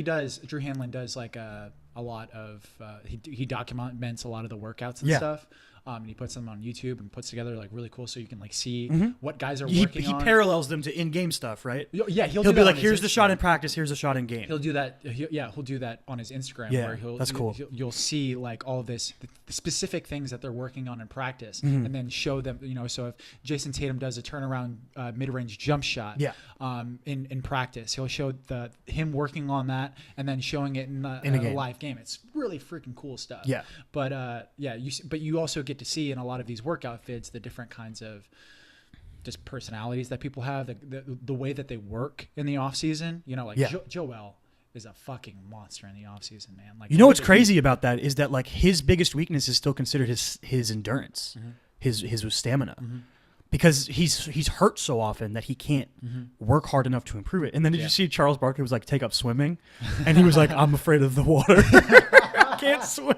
Drew Hanlon does like a lot of, he documents a lot of the workouts and stuff. And he puts them on YouTube and puts together like really cool, so you can like see what guys are working on. He parallels them to in-game stuff, right? Yeah, he'll be like, here's the shot in practice, here's the shot in game. He'll do that. He'll do that on his Instagram. Yeah, where that's cool. You'll see like all this the specific things that they're working on in practice, and then show them. So if Jason Tatum does a turnaround mid-range jump shot, in practice, he'll show him working on that, and then showing it in a live game. It's really freaking cool stuff. Yeah. But you also get to see in a lot of these workout vids the different kinds of just personalities that people have, the way that they work in the off season. Joel is a fucking monster in the off season, man. Like, what's crazy about that is that like his biggest weakness is still considered his endurance, his stamina, because he's hurt so often that he can't work hard enough to improve it. And then did you see Charles Barkley was like take up swimming, and he was like, I'm afraid of the water, I can't swim.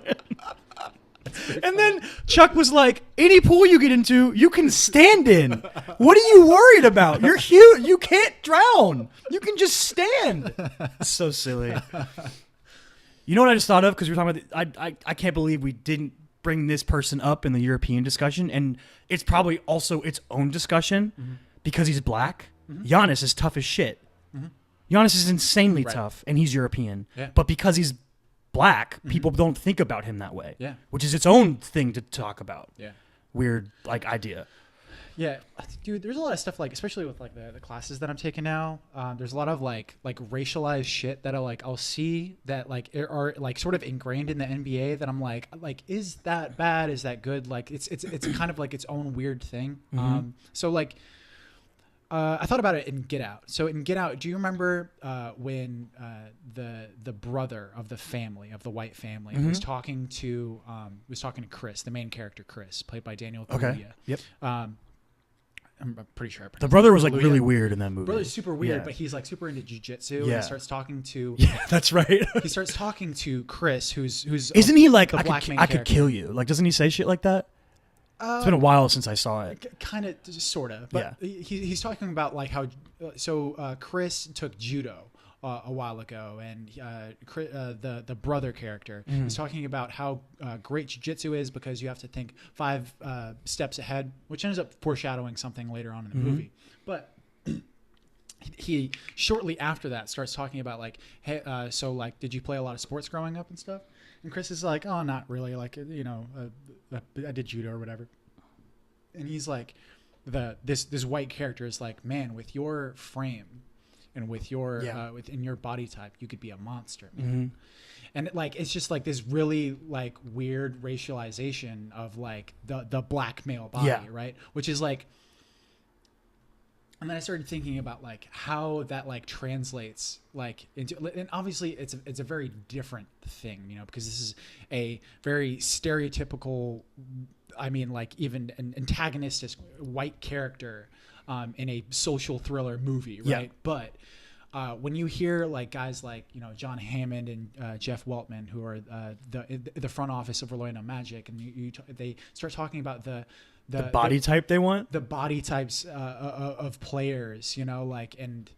And then Chuck was like, any pool you get into, you can stand in. What are you worried about? You're huge. You can't drown. You can just stand. It's so silly. You know what I just thought of? Because we were talking about, I can't believe we didn't bring this person up in the European discussion. And it's probably also its own discussion because he's black. Giannis is tough as shit. Giannis is insanely tough, and he's European. Yeah. But because he's black, people don't think about him that way. Yeah. Which is its own thing to talk about. Yeah. Weird like idea. Yeah, dude, there's a lot of stuff like, especially with like the classes that I'm taking now. There's a lot of like racialized shit that I'll see that like are like sort of ingrained in the NBA that I'm like is that bad? Is that good? Like it's kind of like its own weird thing. So like. I thought about it in Get Out. So in Get Out, do you remember when the brother of the family, of the white family, was talking to Chris, the main character Chris, played by Daniel Kaluuya? Okay. Yep. I'm pretty sure. The brother was like really weird in that movie. Brother's super weird, but he's like super into jiu-jitsu. And starts talking to. Yeah, that's right. He starts talking to Chris, who's. Isn't he like I could kill you? Like, doesn't he say shit like that? It's been a while since I saw it. Kind of, sort of. But he's talking about like how. Chris took judo a while ago, and the brother character is talking about how great jiu-jitsu is because you have to think 5 steps ahead, which ends up foreshadowing something later on in the movie. But he shortly after that starts talking about like, hey, so like, did you play a lot of sports growing up and stuff? And Chris is like, oh, not really. Like, I did judo or whatever. And he's like, this white character is like, man, with your frame and with your within your body type, you could be a monster, man. And like, it's just like this really like weird racialization of like the black male body, right? Which is like. And then I started thinking about like how that like translates like into, and obviously it's a very different thing, because this is a very stereotypical, I mean, like even an antagonistic white character in a social thriller movie, right? Yeah. But when you hear like guys like John Hammond and Jeff Weltman, who are the front office of Orlando Magic, and they start talking about the body type they want, the body types of players, like, and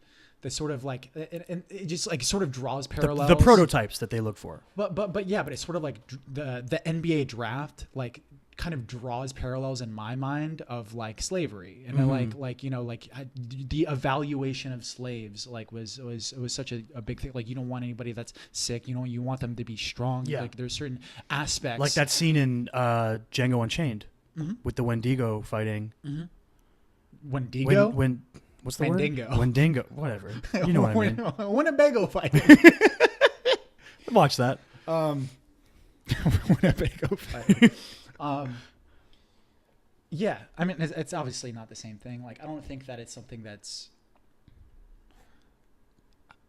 the sort of like, and it just like sort of draws parallels. The prototypes that they look for. But it's sort of like the NBA draft, like kind of draws parallels in my mind of like slavery and like the evaluation of slaves like was such a big thing. Like, you don't want anybody that's sick, you want them to be strong. Like there's certain aspects like that scene in Django Unchained. With the Wendigo fighting. Wendigo? What's the Wendigo. word? Wendigo. Whatever. You know what I mean. Winnebago fighting. Watch that. Winnebago fighting. Yeah. I mean, it's obviously not the same thing. Like, I don't think that it's something that's...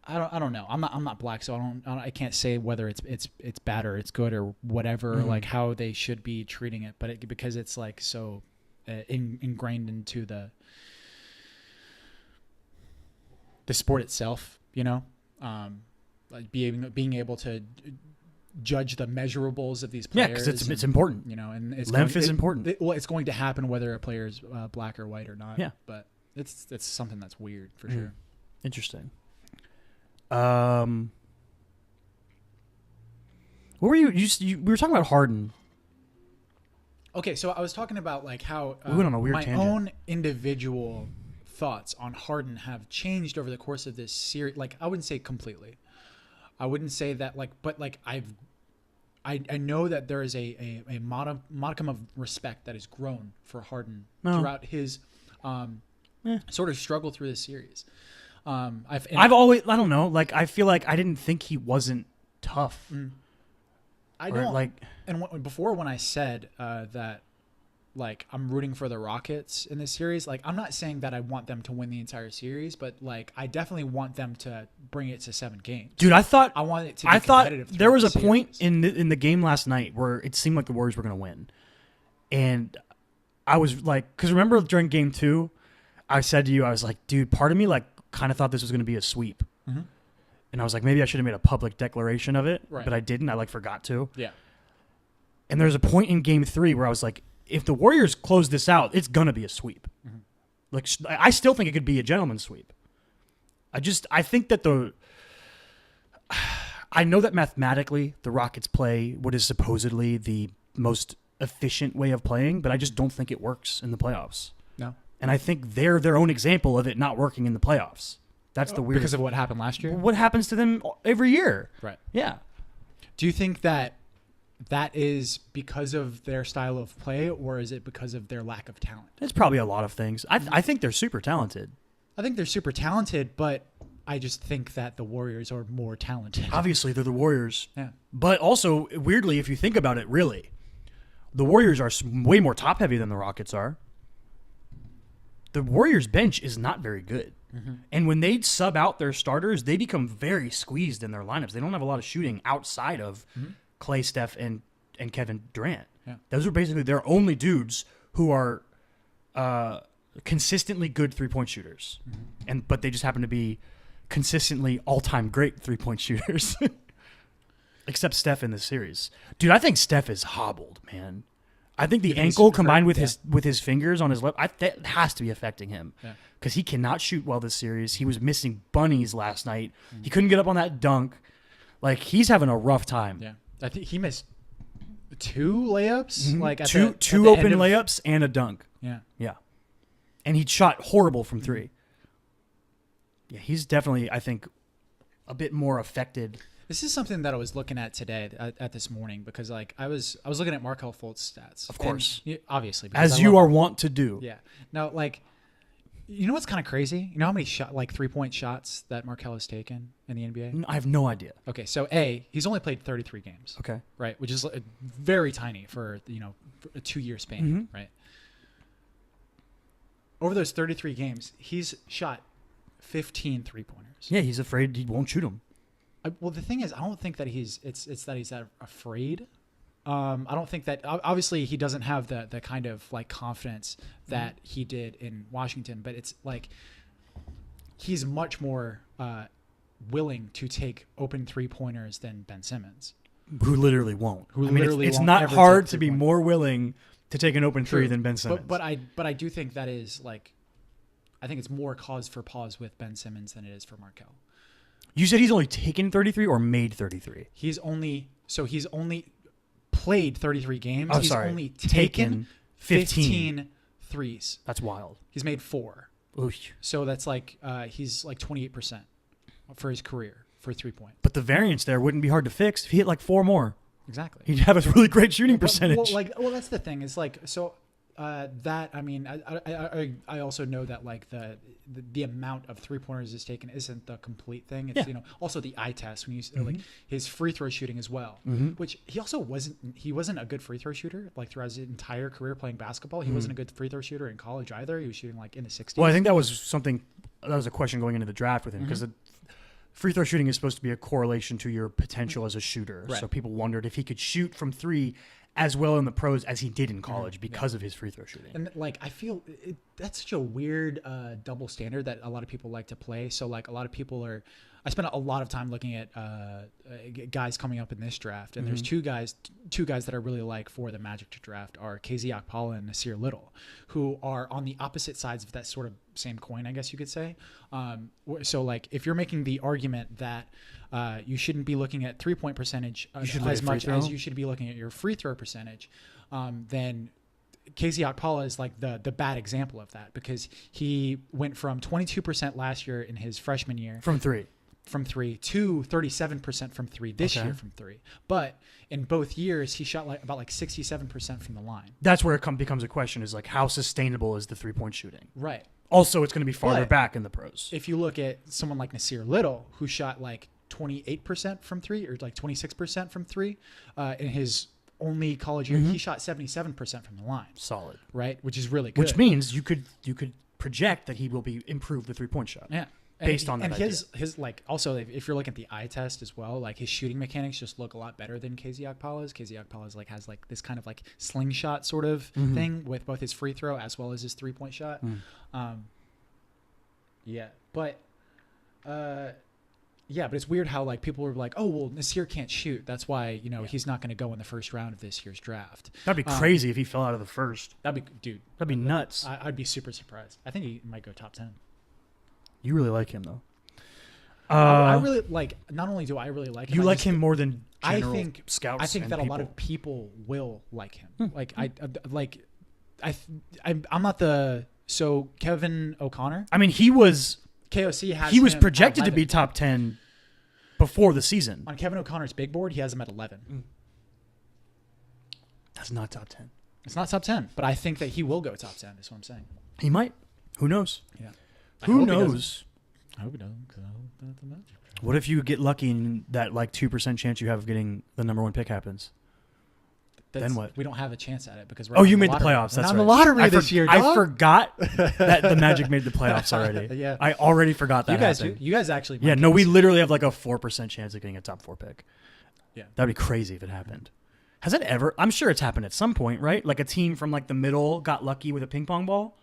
I don't know. I'm not black, so I can't say whether it's bad or it's good or whatever, like how they should be treating it. But because it's like so ingrained into the sport itself, like being able to judge the measurables of these players. Yeah, because it's important. And length is important. It's going to happen whether a player is black or white or not. Yeah, but it's something that's weird for sure. Interesting. What were you we were talking about Harden. Okay, so I was talking about like how We went on a weird my tangent. own individual thoughts on Harden have changed over the course of this series. Like I wouldn't say completely. I wouldn't say that like, but like I know that there is a modicum of respect that has grown for Harden throughout his sort of struggle through this series. I've always, I don't know, like I feel like I didn't think he wasn't tough. I Or, don't like, and before when I said that like I'm rooting for the Rockets in this series, like I'm not saying that I want them to win the entire series, but like I definitely want them to bring it to 7 games. Dude, I want it to be competitive. there was a throughout the point series. in the game last night where it seemed like the Warriors were going to win. And I was like, cuz remember during game 2, I said to you, I was like, dude, part of me like kind of thought this was going to be a sweep. Mm-hmm. And I was like, maybe I should have made a public declaration of it, Right. but I didn't. I like forgot to. Yeah. And there's a point in game 3 where I was like, if the Warriors close this out, it's going to be a sweep. Mm-hmm. Like, I still think it could be a gentleman's sweep. I think that I know that mathematically the Rockets play what is supposedly the most efficient way of playing, but I just don't think it works in the playoffs. No. And I think they're their own example of it not working in the playoffs. That's the weird. Because of what happened last year? What happens to them every year? Right. Yeah. Do you think that is because of their style of play, or is it because of their lack of talent? It's probably a lot of things. I think they're super talented. I think they're super talented, but I just think that the Warriors are more talented. Obviously, they're the Warriors. Yeah. But also, weirdly, if you think about it, really, the Warriors are way more top-heavy than the Rockets are. The Warriors' bench is not very good. Mm-hmm. And when they sub out their starters, they become very squeezed in their lineups. They don't have a lot of shooting outside of Klay, Steph, and Kevin Durant. Yeah. Those are basically their only dudes who are consistently good three-point shooters. Mm-hmm. But they just happen to be consistently all-time great three-point shooters. Except Steph in this series. Dude, I think Steph is hobbled, man. I think the ankle combined with his fingers on his left, that has to be affecting him. Because he cannot shoot well this series. He was missing bunnies last night. Mm-hmm. He couldn't get up on that dunk. Like, he's having a rough time. Yeah. I think he missed 2 layups. Mm-hmm. Like two open layups and a dunk. Yeah. Yeah. And he shot horrible from 3. Yeah, he's definitely, I think, a bit more affected. This is something that I was looking at today, at this morning, because like I was looking at Markelle Fultz's stats. Of course. And, obviously. As you are wont to do. Yeah. Now, like, you know what's kind of crazy? You know how many 3-point shots that Markelle has taken in the NBA? I have no idea. Okay, so he's only played 33 games. Okay. Right, which is very tiny for a 2-year span, right? Over those 33 games, he's shot 15 3-pointers. Yeah, he's afraid he won't shoot them. Well, the thing is, I don't think that it's that he's that afraid. I don't think that obviously he doesn't have the kind of like confidence that he did in Washington, but it's like he's much more willing to take open 3-pointers than Ben Simmons, who literally won't. It's won't not ever hard take to be 3-pointers. more willing to take an open True. 3 than Ben Simmons. But I do think that is like, I think it's more cause for pause with Ben Simmons than it is for Markelle. You said he's only taken 33 or made 33? He's only played 33 games. He's only taken 15 threes. That's wild. He's made 4. Oosh. So that's like he's like 28% for his career for 3-point. But the variance there wouldn't be hard to fix if he hit like 4 more. Exactly. He'd have a really great shooting percentage. Well, that's the thing. It's like so. That I mean, I also know that like the amount of 3-pointers is taken isn't the complete thing. It's also the eye test when you like his free throw shooting as well, which he also wasn't a good free throw shooter like throughout his entire career playing basketball. He wasn't a good free throw shooter in college either. He was shooting like in the 60s. Well, I think that was a question going into the draft with him because the free throw shooting is supposed to be a correlation to your potential as a shooter. Right. So people wondered if he could shoot from 3 as well in the pros as he did in college because of his free throw shooting. And like I feel that's such a weird double standard that a lot of people like to play. So like a lot of people are I spent a lot of time looking at guys coming up in this draft, and there's two guys that I really like for the Magic to draft are KZ Okpala and Nasir Little, who are on the opposite sides of that sort of same coin, I guess you could say. So like if you're making the argument that you shouldn't be looking at 3-point percentage as much as you should be looking at your free throw percentage, then KZ Okpala is like the bad example of that, because he went from 22% last year in his freshman year from three to 37% from three this year from three. But in both years, he shot about 67% from the line. That's where it becomes a question, is like, how sustainable is the 3-point shooting? Right. Also, it's going to be farther back in the pros. If you look at someone like Nasir Little, who shot 28% from three or 26% from three in his only college year, he shot 77% from the line. Solid. Right? Which is really good. Which means you could project that he will improve the 3-point shot. Yeah. Based on that. And his also, if you're looking at the eye test as well, his shooting mechanics just look a lot better than KZ Okpala's. KZ Okpala's has this kind of slingshot sort of thing with both his free throw as well as his 3-point shot. But it's weird how people were like, oh well, Nasir can't shoot, that's why he's not going to go in the first round of this year's draft. That'd be crazy if he fell out of the first. That'd be nuts. I'd be super surprised. I think he might go top 10. You really like him though. I really not only do I really like him, you like him more than general I think scouts. I think that people. A lot of people will like him. I'm not the Kevin O'Connor. I mean, he was KOC projected to be top 10 before the season. On Kevin O'Connor's big board, he has him at 11. That's not top 10. It's not top 10, but I think that he will go top 10. Is what I'm saying. He might. Who knows? Yeah. Who knows? I hope he doesn't. Because I hope that the Magic. What if you get lucky and that 2% chance you have of getting the number 1 pick happens? Then what? We don't have a chance at it because we're you made the playoffs. That's not right. the lottery this year. I forgot that the Magic made the playoffs already. Yeah. I already forgot that. You guys actually. Yeah. No, we literally have a 4% chance of getting a top 4 pick. Yeah. That'd be crazy if it happened. Has it ever? I'm sure it's happened at some point, right? Like a team from the middle got lucky with a ping pong ball.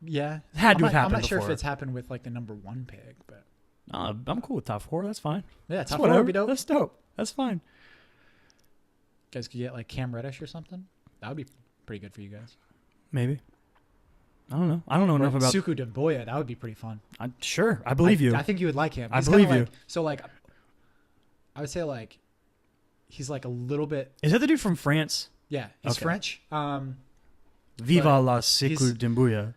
Yeah. It had to have happened. I'm not sure before. if it's happened with the number 1 pick, but. I'm cool with top 4. That's fine. Yeah, top 4 would be dope. That's dope. That's fine. You guys could get Cam Reddish or something. That would be pretty good for you guys. Maybe. I don't know. I don't know enough about Suku Demboya. That would be pretty fun. Sure, I believe you. I think you would like him. I believe you. So I would say he's a little bit. Is that the dude from France? Yeah, he's French. Viva la Suku Demboya.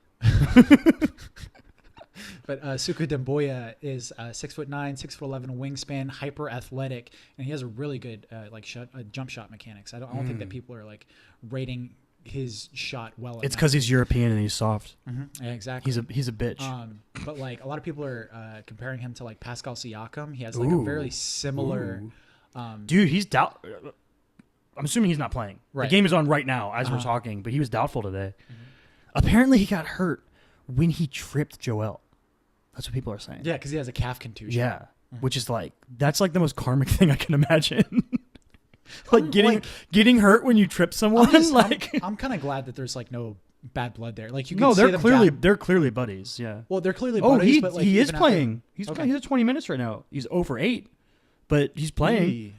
But Suku Demboya is 6'9", 6'11" wingspan, hyper athletic, and he has a really good jump shot mechanics. I don't think that people are rating his shot well enough. It's because he's European and he's soft. Mm-hmm. Yeah, exactly. He's a bitch. But a lot of people are comparing him to Pascal Siakam. He has a very similar. Dude, he's doubt. I'm assuming he's not playing. Right. The game is on right now as we're talking, but he was doubtful today. Mm-hmm. Apparently, he got hurt when he tripped Joel. That's what people are saying. Yeah, because he has a calf contusion. Yeah, which is that's the most karmic thing I can imagine. Getting hurt when you trip someone. I'm kind of glad that there's no bad blood there. They're clearly buddies. Yeah. Well, they're clearly buddies. But he is playing. He's at 20 minutes right now. He's 0 for 8, but he's playing.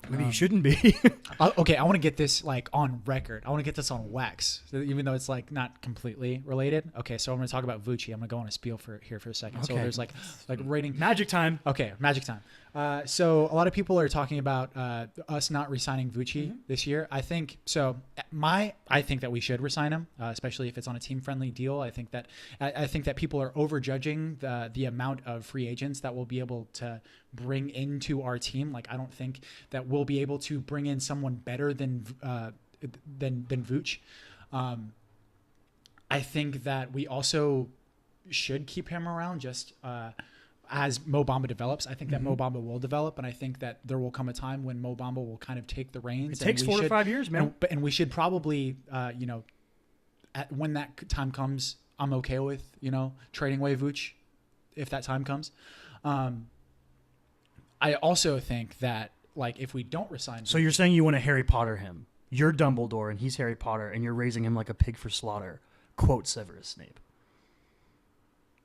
Maybe he shouldn't be. Okay, I want to get this on record. I want to get this on wax, even though it's not completely related. Okay, so I'm going to talk about Vucci. I'm going to go on a spiel here for a second. Okay. So there's rating magic time. Okay, magic time. So a lot of people are talking about us not re-signing Vucci this year. I think so. I think that we should re-sign him, especially if it's on a team-friendly deal. I think that people are overjudging the amount of free agents that we'll be able to bring into our team. I don't think that we'll be able to bring in someone better than Vooch. I think that we also should keep him around just as Mo Bamba develops. I think that Mo Bamba will develop, and I think that there will come a time when Mo Bamba will kind of take the reins. It takes 4 to 5 years, man. And we should probably, when that time comes, I'm okay with, trading away Vooch if that time comes. I also think that, if we don't resign... So you're saying you want to Harry Potter him. You're Dumbledore, and he's Harry Potter, and you're raising him like a pig for slaughter. Quote Severus Snape.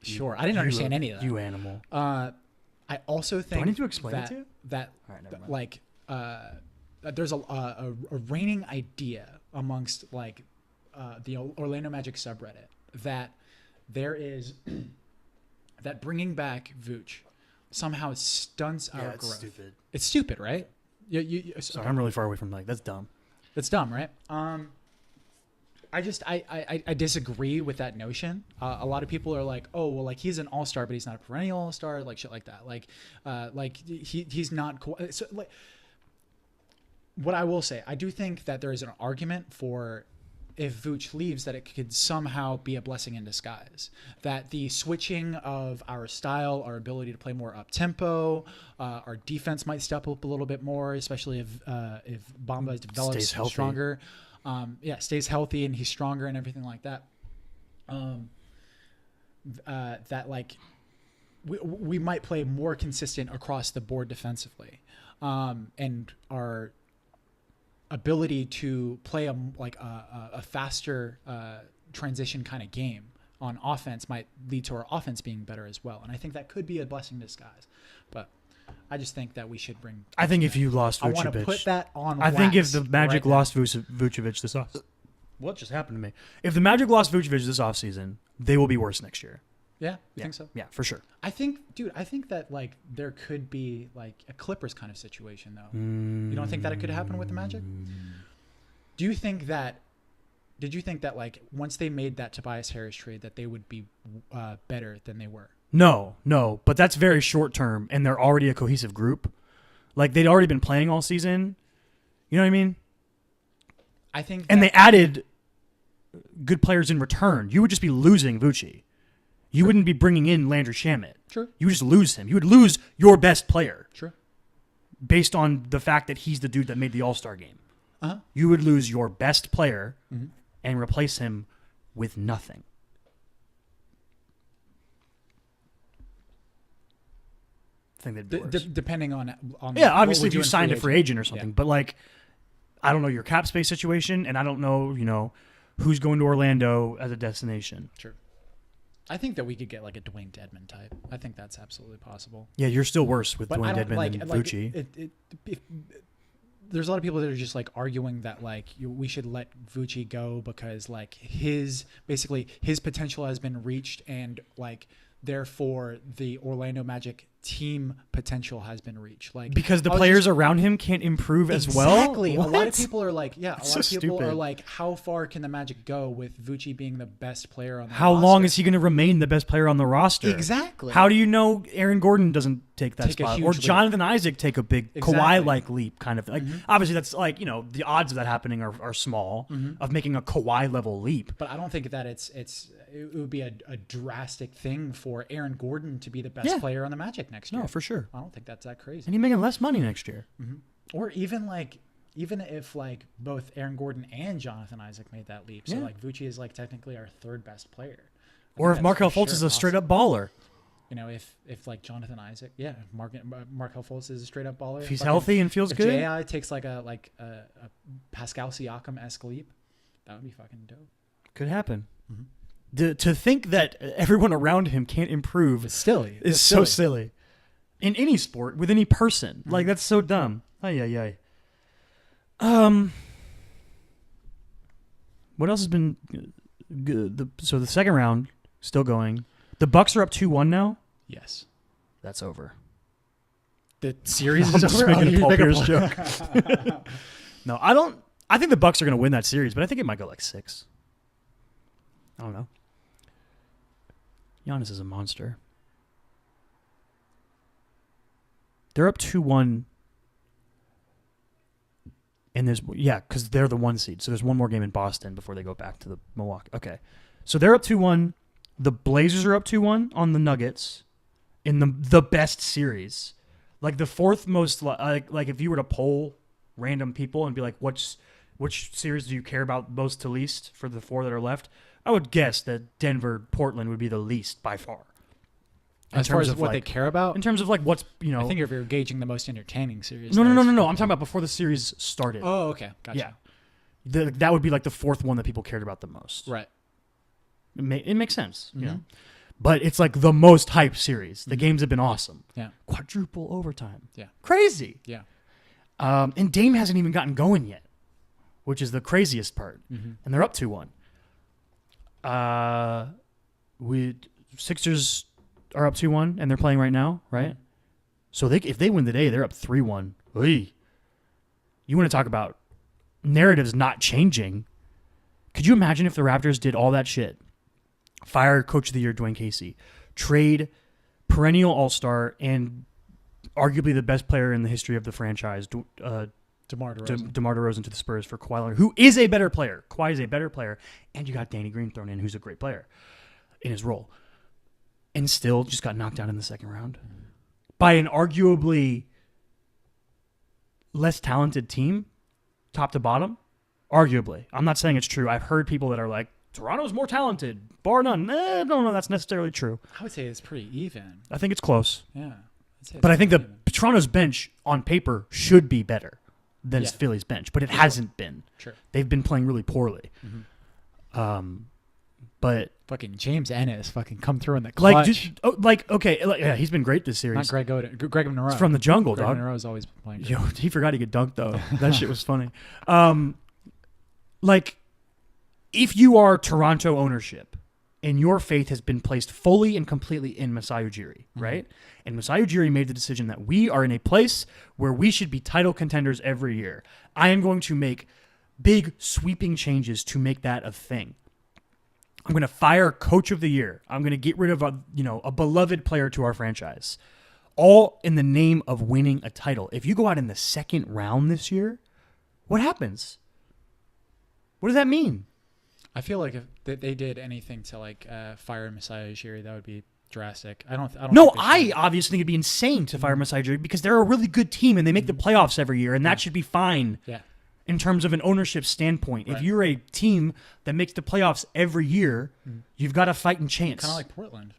Sure. I didn't understand any of that. You animal. I also think Do I need to explain that, it to you? that All right, never mind. like that there's a reigning idea amongst like the Orlando Magic subreddit that there is that bringing back Vooch somehow stunts our it's growth. stupid. It's stupid, right? Sorry, I'm really far away from that's dumb. It's dumb, right? I disagree with that notion. A lot of people are like, oh, well, like he's an all-star, but he's not a perennial all-star, like shit like that. Like he's not cool. So, like, what I will say, I do think that there is an argument for if Vooch leaves, that it could somehow be a blessing in disguise. That the switching of our style, our ability to play more up tempo, our defense might step up a little bit more, especially if Bamba develops stronger. Stays healthy and he's stronger and everything like that. That like we might play more consistent across the board defensively, and our ability to play a faster transition kind of game on offense might lead to our offense being better as well. And I think that could be a blessing in disguise. But I just think that we should bring. I think if you lost Vucevic, I want to put that on. I think if the Magic lost Vucevic this off, what just happened to me? If the Magic lost Vucevic this offseason, they will be worse next year. Yeah, you think so? Yeah, for sure. I think that like there could be like a Clippers kind of situation though. You don't think that it could happen with the Magic? Do you think that? Did you think that like once they made that Tobias Harris trade that they would be better than they were? No, but that's very short term, and they're already a cohesive group. Like they'd already been playing all season. You know what I mean? I think, and they added good players in return. You would just be losing Vucci. You wouldn't be bringing in Landry Shamet. Sure. You would just lose him. You would lose your best player. Sure. Based on the fact that he's the dude that made the All-Star game. Uh-huh. You would lose your best player and replace him with nothing. I think that'd be worse. Depending on obviously if you signed a free agent or something. Yeah. But like, I don't know your cap space situation, and I don't know, who's going to Orlando as a destination. Sure. I think that we could get like a Dwayne Dedmon type. I think that's absolutely possible. Yeah, you're still worse with Dwayne Dedmon than Vucci. There's a lot of people that are just like arguing that like we should let Vucci go because like his potential has been reached, and like therefore the Orlando Magic team potential has been reached. Like because the players around him can't improve as well. Exactly. A lot of people are like, Stupid. how far can the Magic go with Vucci being the best player on the roster? How long is he going to remain the best player on the roster? Exactly. How do you know Aaron Gordon doesn't take that spot, or Jonathan Isaac take a big Kawhi-like leap kind of thing? Like obviously that's like, the odds of that happening are small, of making a Kawhi level leap. But I don't think that it would be a drastic thing for Aaron Gordon to be the best player on the Magic next year. No, for sure. I don't think that's that crazy. And he's making less money next year. Or even if like both Aaron Gordon and Jonathan Isaac made that leap. So like Vucci is like technically our third best player. Or if Markelle Fultz is a straight up baller. If like Jonathan Isaac, Markelle Fultz is a straight up baller. If he's healthy and feels good. If J.I. takes like a Pascal Siakam-esque leap, that would be fucking dope. Could happen. To think that everyone around him can't improve is silly. It's so silly. In any sport, with any person. Like, that's so dumb. Ay. What else has been good? So the second round, still going. The Bucks are up 2-1 now? Yes. That's over. The series is over? Making a Paul Pierce joke. No, I think the Bucks are going to win that series, but I think it might go like 6. I don't know. Giannis is a monster. They're up 2-1. And because they're the 1 seed. So there's one more game in Boston before they go back to the Milwaukee. Okay. So they're up 2-1. The Blazers are up 2-1 on the Nuggets in the best series. Like the fourth most, like if you were to poll random people and be like, which series do you care about most to least for the 4 that are left? I would guess that Denver-Portland would be the least by far. As far as what they care about? In terms of like what's, I think if you're gauging the most entertaining series. No. I'm talking about before the series started. Oh, okay. Gotcha. Yeah. That would be like the fourth one that people cared about the most. Right. It makes sense, you know. But it's like the most hyped series. The games have been awesome. Yeah. Quadruple overtime. Yeah. Crazy. Yeah. And Dame hasn't even gotten going yet, which is the craziest part. Mm-hmm. And they're up 2-1. Sixers are up 2-1, and they're playing right now, right? Mm-hmm. So if they win today, they're up 3-1. Oy. You want to talk about narratives not changing? Could you imagine if the Raptors did all that shit? Fire Coach of the Year Dwayne Casey, trade perennial All-Star and arguably the best player in the history of the franchise, DeMar DeRozan to the Spurs for Kawhi Leonard, who is a better player. Kawhi is a better player, and you got Danny Green thrown in, who's a great player in his role, and still just got knocked out in the second round by an arguably less talented team, top to bottom. Arguably. I'm not saying it's true. I've heard people that are like, Toronto's more talented, bar none. I don't know that's necessarily true. I would say it's pretty even. I think it's close. Yeah. But I think Toronto's bench on paper should be better than Philly's bench, but it hasn't been. True. They've been playing really poorly. Mm-hmm. But fucking James Ennis fucking come through in the clutch. He's been great this series. Not Greg Monroe. It's from the jungle, Greg dog. Monroe's always playing. Yo, he forgot he could dunk though. That shit was funny. If you are Toronto ownership and your faith has been placed fully and completely in Masai Ujiri, right? And Masai Ujiri made the decision that we are in a place where we should be title contenders every year. I am going to make big sweeping changes to make that a thing. I'm going to fire Coach of the Year. I'm going to get rid of a beloved player to our franchise, all in the name of winning a title. If you go out in the second round this year, what happens? What does that mean? I feel like if they did anything to fire Masai Ujiri, that would be drastic. I obviously think it'd be insane to fire Masai Ujiri because they're a really good team and they make the playoffs every year, and that should be fine. Yeah. In terms of an ownership standpoint, if you're a team that makes the playoffs every year, you've got a fighting chance. Kind of like Portland.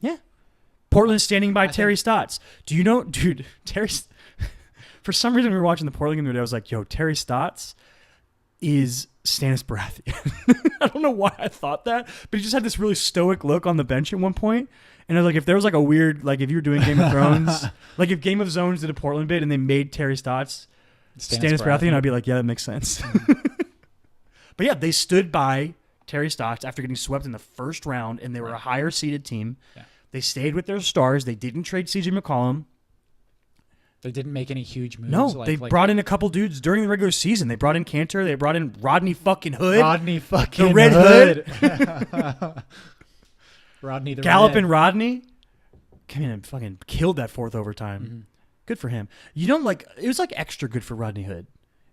Yeah. Portland's standing by Terry Stotts. Do you know, dude, Terry, for some reason we were watching the Portland game the other day, I was like, yo, Terry Stotts is Stannis Baratheon. I don't know why I thought that, but he just had this really stoic look on the bench at one point. And I was like, if there was a weird, if you were doing Game of Thrones, if Game of Zones did a Portland bit and they made Terry Stotts Stannis Baratheon, I'd be like, yeah, that makes sense. But yeah, they stood by Terry Stotts after getting swept in the first round, and they were a higher seeded team. Yeah. They stayed with their stars. They didn't trade CJ McCollum. They didn't make any huge moves. No, they brought in a couple dudes during the regular season. They brought in Cantor. They brought in Rodney fucking Hood. The Red Hood. Rodney the Galloping Rodney came in and fucking killed that fourth overtime. Mm-hmm. Good for him. It was extra good for Rodney Hood.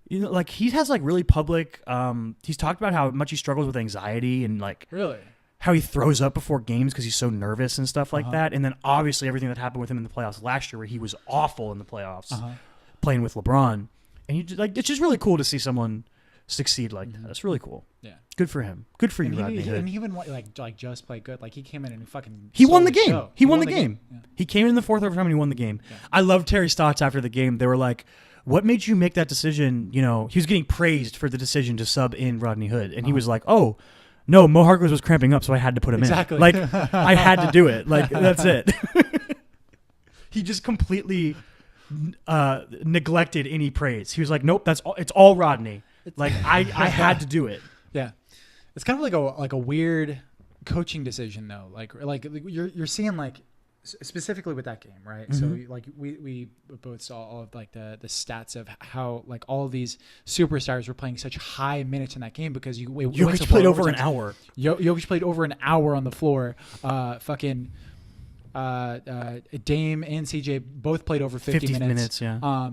He has really public. He's talked about how much he struggles with anxiety and really how he throws up before games because he's so nervous and stuff like that. And then obviously everything that happened with him in the playoffs last year, where he was awful in the playoffs, playing with LeBron. And it's just really cool to see someone succeed like that. It's really cool. Yeah, good for him. Good for you, Rodney Hood. And he even just played good. He came in and he won the game. He won the game. Yeah. He came in the fourth overtime and he won the game. Yeah. I love Terry Stotts after the game. They were like, "What made you make that decision?" He was getting praised for the decision to sub in Rodney Hood, and he was like, "Oh, no, Mo Harkless was cramping up, so I had to put him in. I had to do it. That's it." He just completely neglected any praise. He was like, "Nope, it's all Rodney." I had to do it. Yeah, it's kind of like a weird coaching decision though. You're seeing specifically with that game, right? Mm-hmm. So we both saw all of the stats of how all of these superstars were playing such high minutes in that game because Jokic played over an hour. Jokic played over an hour on the floor. Dame and CJ both played over 50 minutes. Yeah.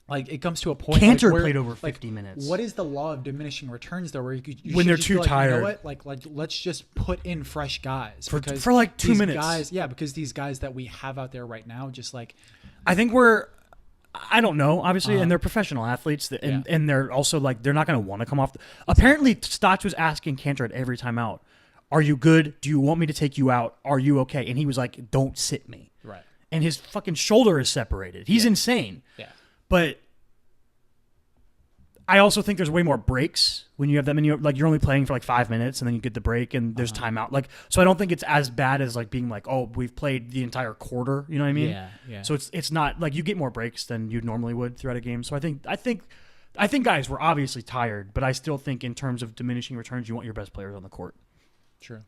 It comes to a point. Cantor played over 50 minutes. What is the law of diminishing returns, though? Where you when they're too tired, you know what? Let's just put in fresh guys for 2 minutes. Guys, because these guys that we have out there right now, I think I don't know, obviously, and they're professional athletes, and they're also they're not going to want to come off. Apparently, Stotts was asking Cantor at every time out, "Are you good? Do you want me to take you out? Are you okay?" And he was like, "Don't sit me." Right. And his fucking shoulder is separated. He's insane. Yeah. But I also think there's way more breaks when you have that many. Like you're only playing for like 5 minutes and then you get the break and there's timeout. Like so, I don't think it's as bad as like being like, oh, we've played the entire quarter. You know what I mean? Yeah. So it's not like you get more breaks than you normally would throughout a game. So I think guys were obviously tired, but I still think in terms of diminishing returns, you want your best players on the court. Sure.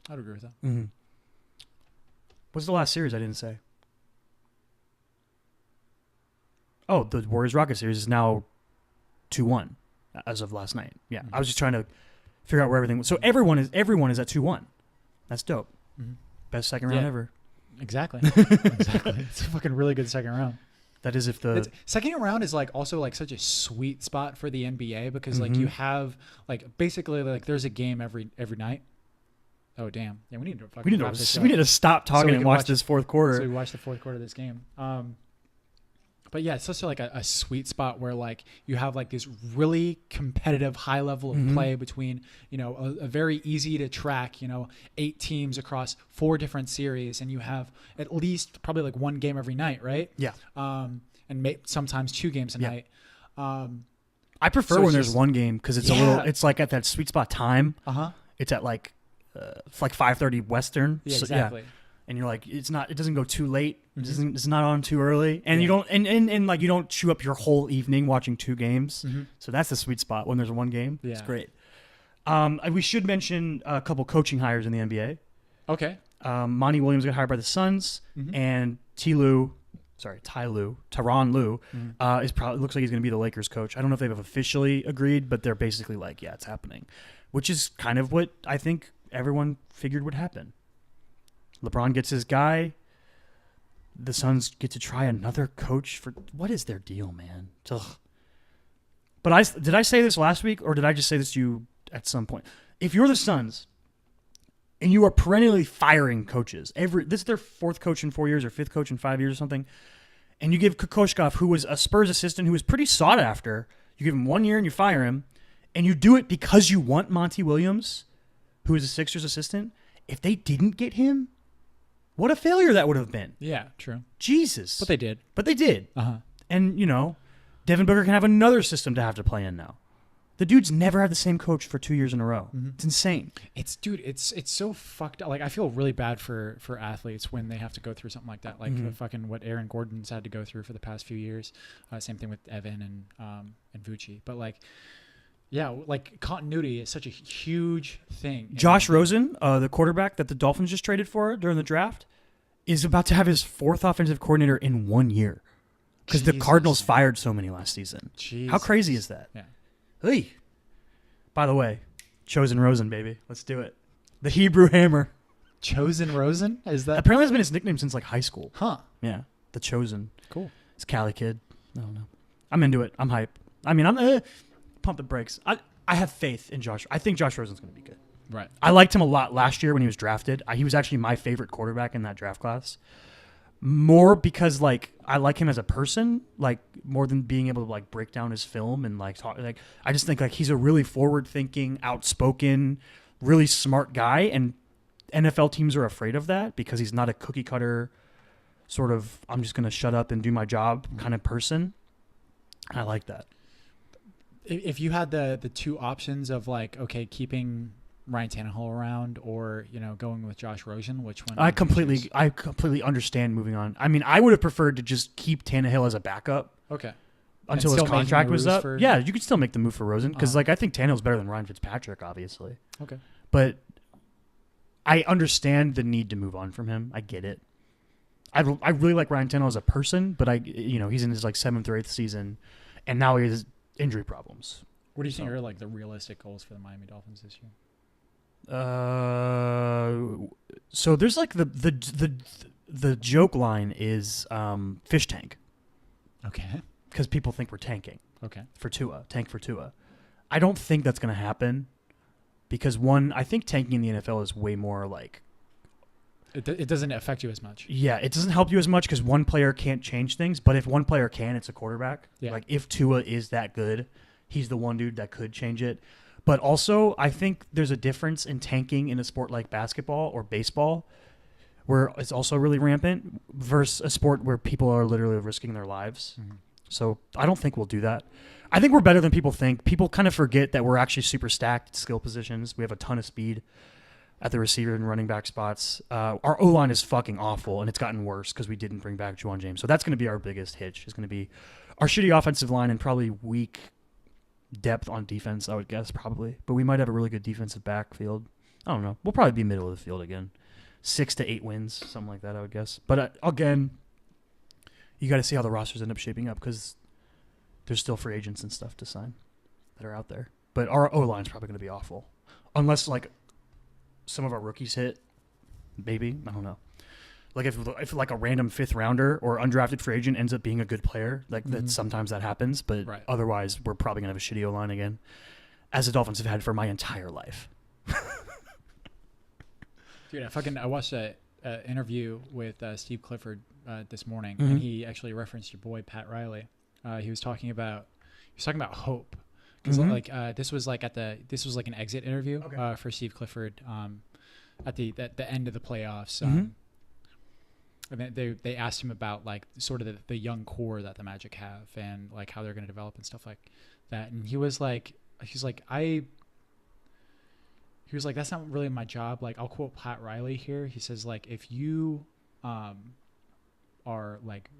I'd agree with that. Mm-hmm. What's the last series I didn't say? Oh, the Warriors-Rockets series is now 2-1 as of last night. Yeah, I was just trying to figure out where everything was. So everyone is at 2-1. That's dope. Mm-hmm. Best second round ever. Exactly. It's a fucking really good second round. That is if the second round is like also like such a sweet spot for the NBA because like you have like basically like there's a game every night. Oh damn! Yeah, we need to stop talking and watch this fourth quarter. So we watch the fourth quarter of this game. But yeah, it's such like a sweet spot where like you have like this really competitive high level of play between, you know, a very easy to track, you know, 8 teams across 4 different series, and you have at least probably like 1 game every night, right? Yeah. And sometimes 2 games a night. I prefer when there's 1 game because it's a little, it's like at that sweet spot time. It's at like, it's like 5:30 Western. Yeah, exactly. So, and you're like, it doesn't go too late. It's not on too early. And you don't, and like, you don't chew up your whole evening watching 2 games. So that's the sweet spot when there's 1 game. Yeah. It's great. We should mention a couple coaching hires in the NBA. Okay. Monty Williams got hired by the Suns and Tyronn Lue is probably, looks like he's going to be the Lakers coach. I don't know if they've officially agreed, but they're basically like, yeah, it's happening, which is kind of what I think everyone figured would happen. LeBron gets his guy. The Suns get to try another coach for what is their deal, man? Ugh. But did I say this last week or did I just say this to you at some point? If you're the Suns and you are perennially firing coaches, this is their 4th coach in 4 years or 5th coach in 5 years or something, and you give Kokoshkov, who was a Spurs assistant who was pretty sought after, you give him 1 year and you fire him, and you do it because you want Monty Williams, who is a Sixers assistant. If they didn't get him, what a failure that would have been. Yeah, true. Jesus. But they did. And, you know, Devin Booker can have another system to have to play in now. The dude's never had the same coach for 2 years in a row. It's insane. It's so fucked up. Like, I feel really bad for athletes when they have to go through something like that. Like fucking what Aaron Gordon's had to go through for the past few years. Same thing with Evan and Vucci. But like, yeah, like continuity is such a huge thing. Josh Rosen, the quarterback that the Dolphins just traded for during the draft, is about to have his 4th offensive coordinator in 1 year because the Cardinals fired so many last season. Jesus. How crazy is that? Yeah. Hey. By the way, Chosen Rosen, baby. Let's do it. The Hebrew Hammer. Chosen Rosen? Is that? Apparently that's been his nickname since like high school. Huh. Yeah. The Chosen. Cool. It's Cali kid. I don't know. I'm into it. I'm hype. I mean, pump the brakes. I have faith in Josh. I think Josh Rosen's going to be good. Right. I liked him a lot last year when he was drafted. He was actually my favorite quarterback in that draft class. More because like I like him as a person, like more than being able to like break down his film and like talk. Like I just think like he's a really forward-thinking, outspoken, really smart guy, and NFL teams are afraid of that because he's not a cookie cutter sort of I'm just going to shut up and do my job kind of person. I like that. If you had the 2 options of like, okay, keeping Ryan Tannehill around or, you know, going with Josh Rosen, which one? I completely understand moving on. I mean, I would have preferred to just keep Tannehill as a backup. Okay. Until his contract was up. Yeah, you could still make the move for Rosen because like I think Tannehill's better than Ryan Fitzpatrick, obviously. Okay. But I understand the need to move on from him. I get it. I really like Ryan Tannehill as a person, but he's in his like 7th or 8th season, and now he has injury problems. What do you think are like the realistic goals for the Miami Dolphins this year? So there's like the joke line is fish tank. Okay. Because people think we're tanking. Okay. Tank for Tua. I don't think that's going to happen because I think tanking in the NFL is way more like. It doesn't affect you as much. Yeah, it doesn't help you as much because one player can't change things. But if one player can, it's a quarterback. Yeah. Like if Tua is that good, he's the one dude that could change it. But also, I think there's a difference in tanking in a sport like basketball or baseball, where it's also really rampant, versus a sport where people are literally risking their lives. So I don't think we'll do that. I think we're better than people think. People kind of forget that we're actually super stacked at skill positions. We have a ton of speed at the receiver and running back spots. Our O-line is fucking awful, and it's gotten worse because we didn't bring back Juwan James. So that's going to be our biggest hitch, is going to be our shitty offensive line and probably weak depth on defense, I would guess, probably. But we might have a really good defensive backfield. I don't know. We'll probably be middle of the field again. 6 to 8 wins, something like that, I would guess. But again, you got to see how the rosters end up shaping up because there's still free agents and stuff to sign that are out there. But our O-line's probably going to be awful. Unless, like, some of our rookies hit, maybe. I don't know. Like, if like, a random 5th rounder or undrafted free agent ends up being a good player, like, that sometimes that happens. But otherwise, we're probably going to have a shitty O-line again, as the Dolphins have had for my entire life. Dude, I watched an interview with Steve Clifford this morning, and he actually referenced your boy Pat Riley. He was talking about hope, because this was like an exit interview for Steve Clifford at the end of the playoffs. And then they asked him about like sort of the young core that the Magic have and like how they're going to develop and stuff like that. And he was like, that's not really my job. Like, I'll quote Pat Riley here. He says, like, if you are like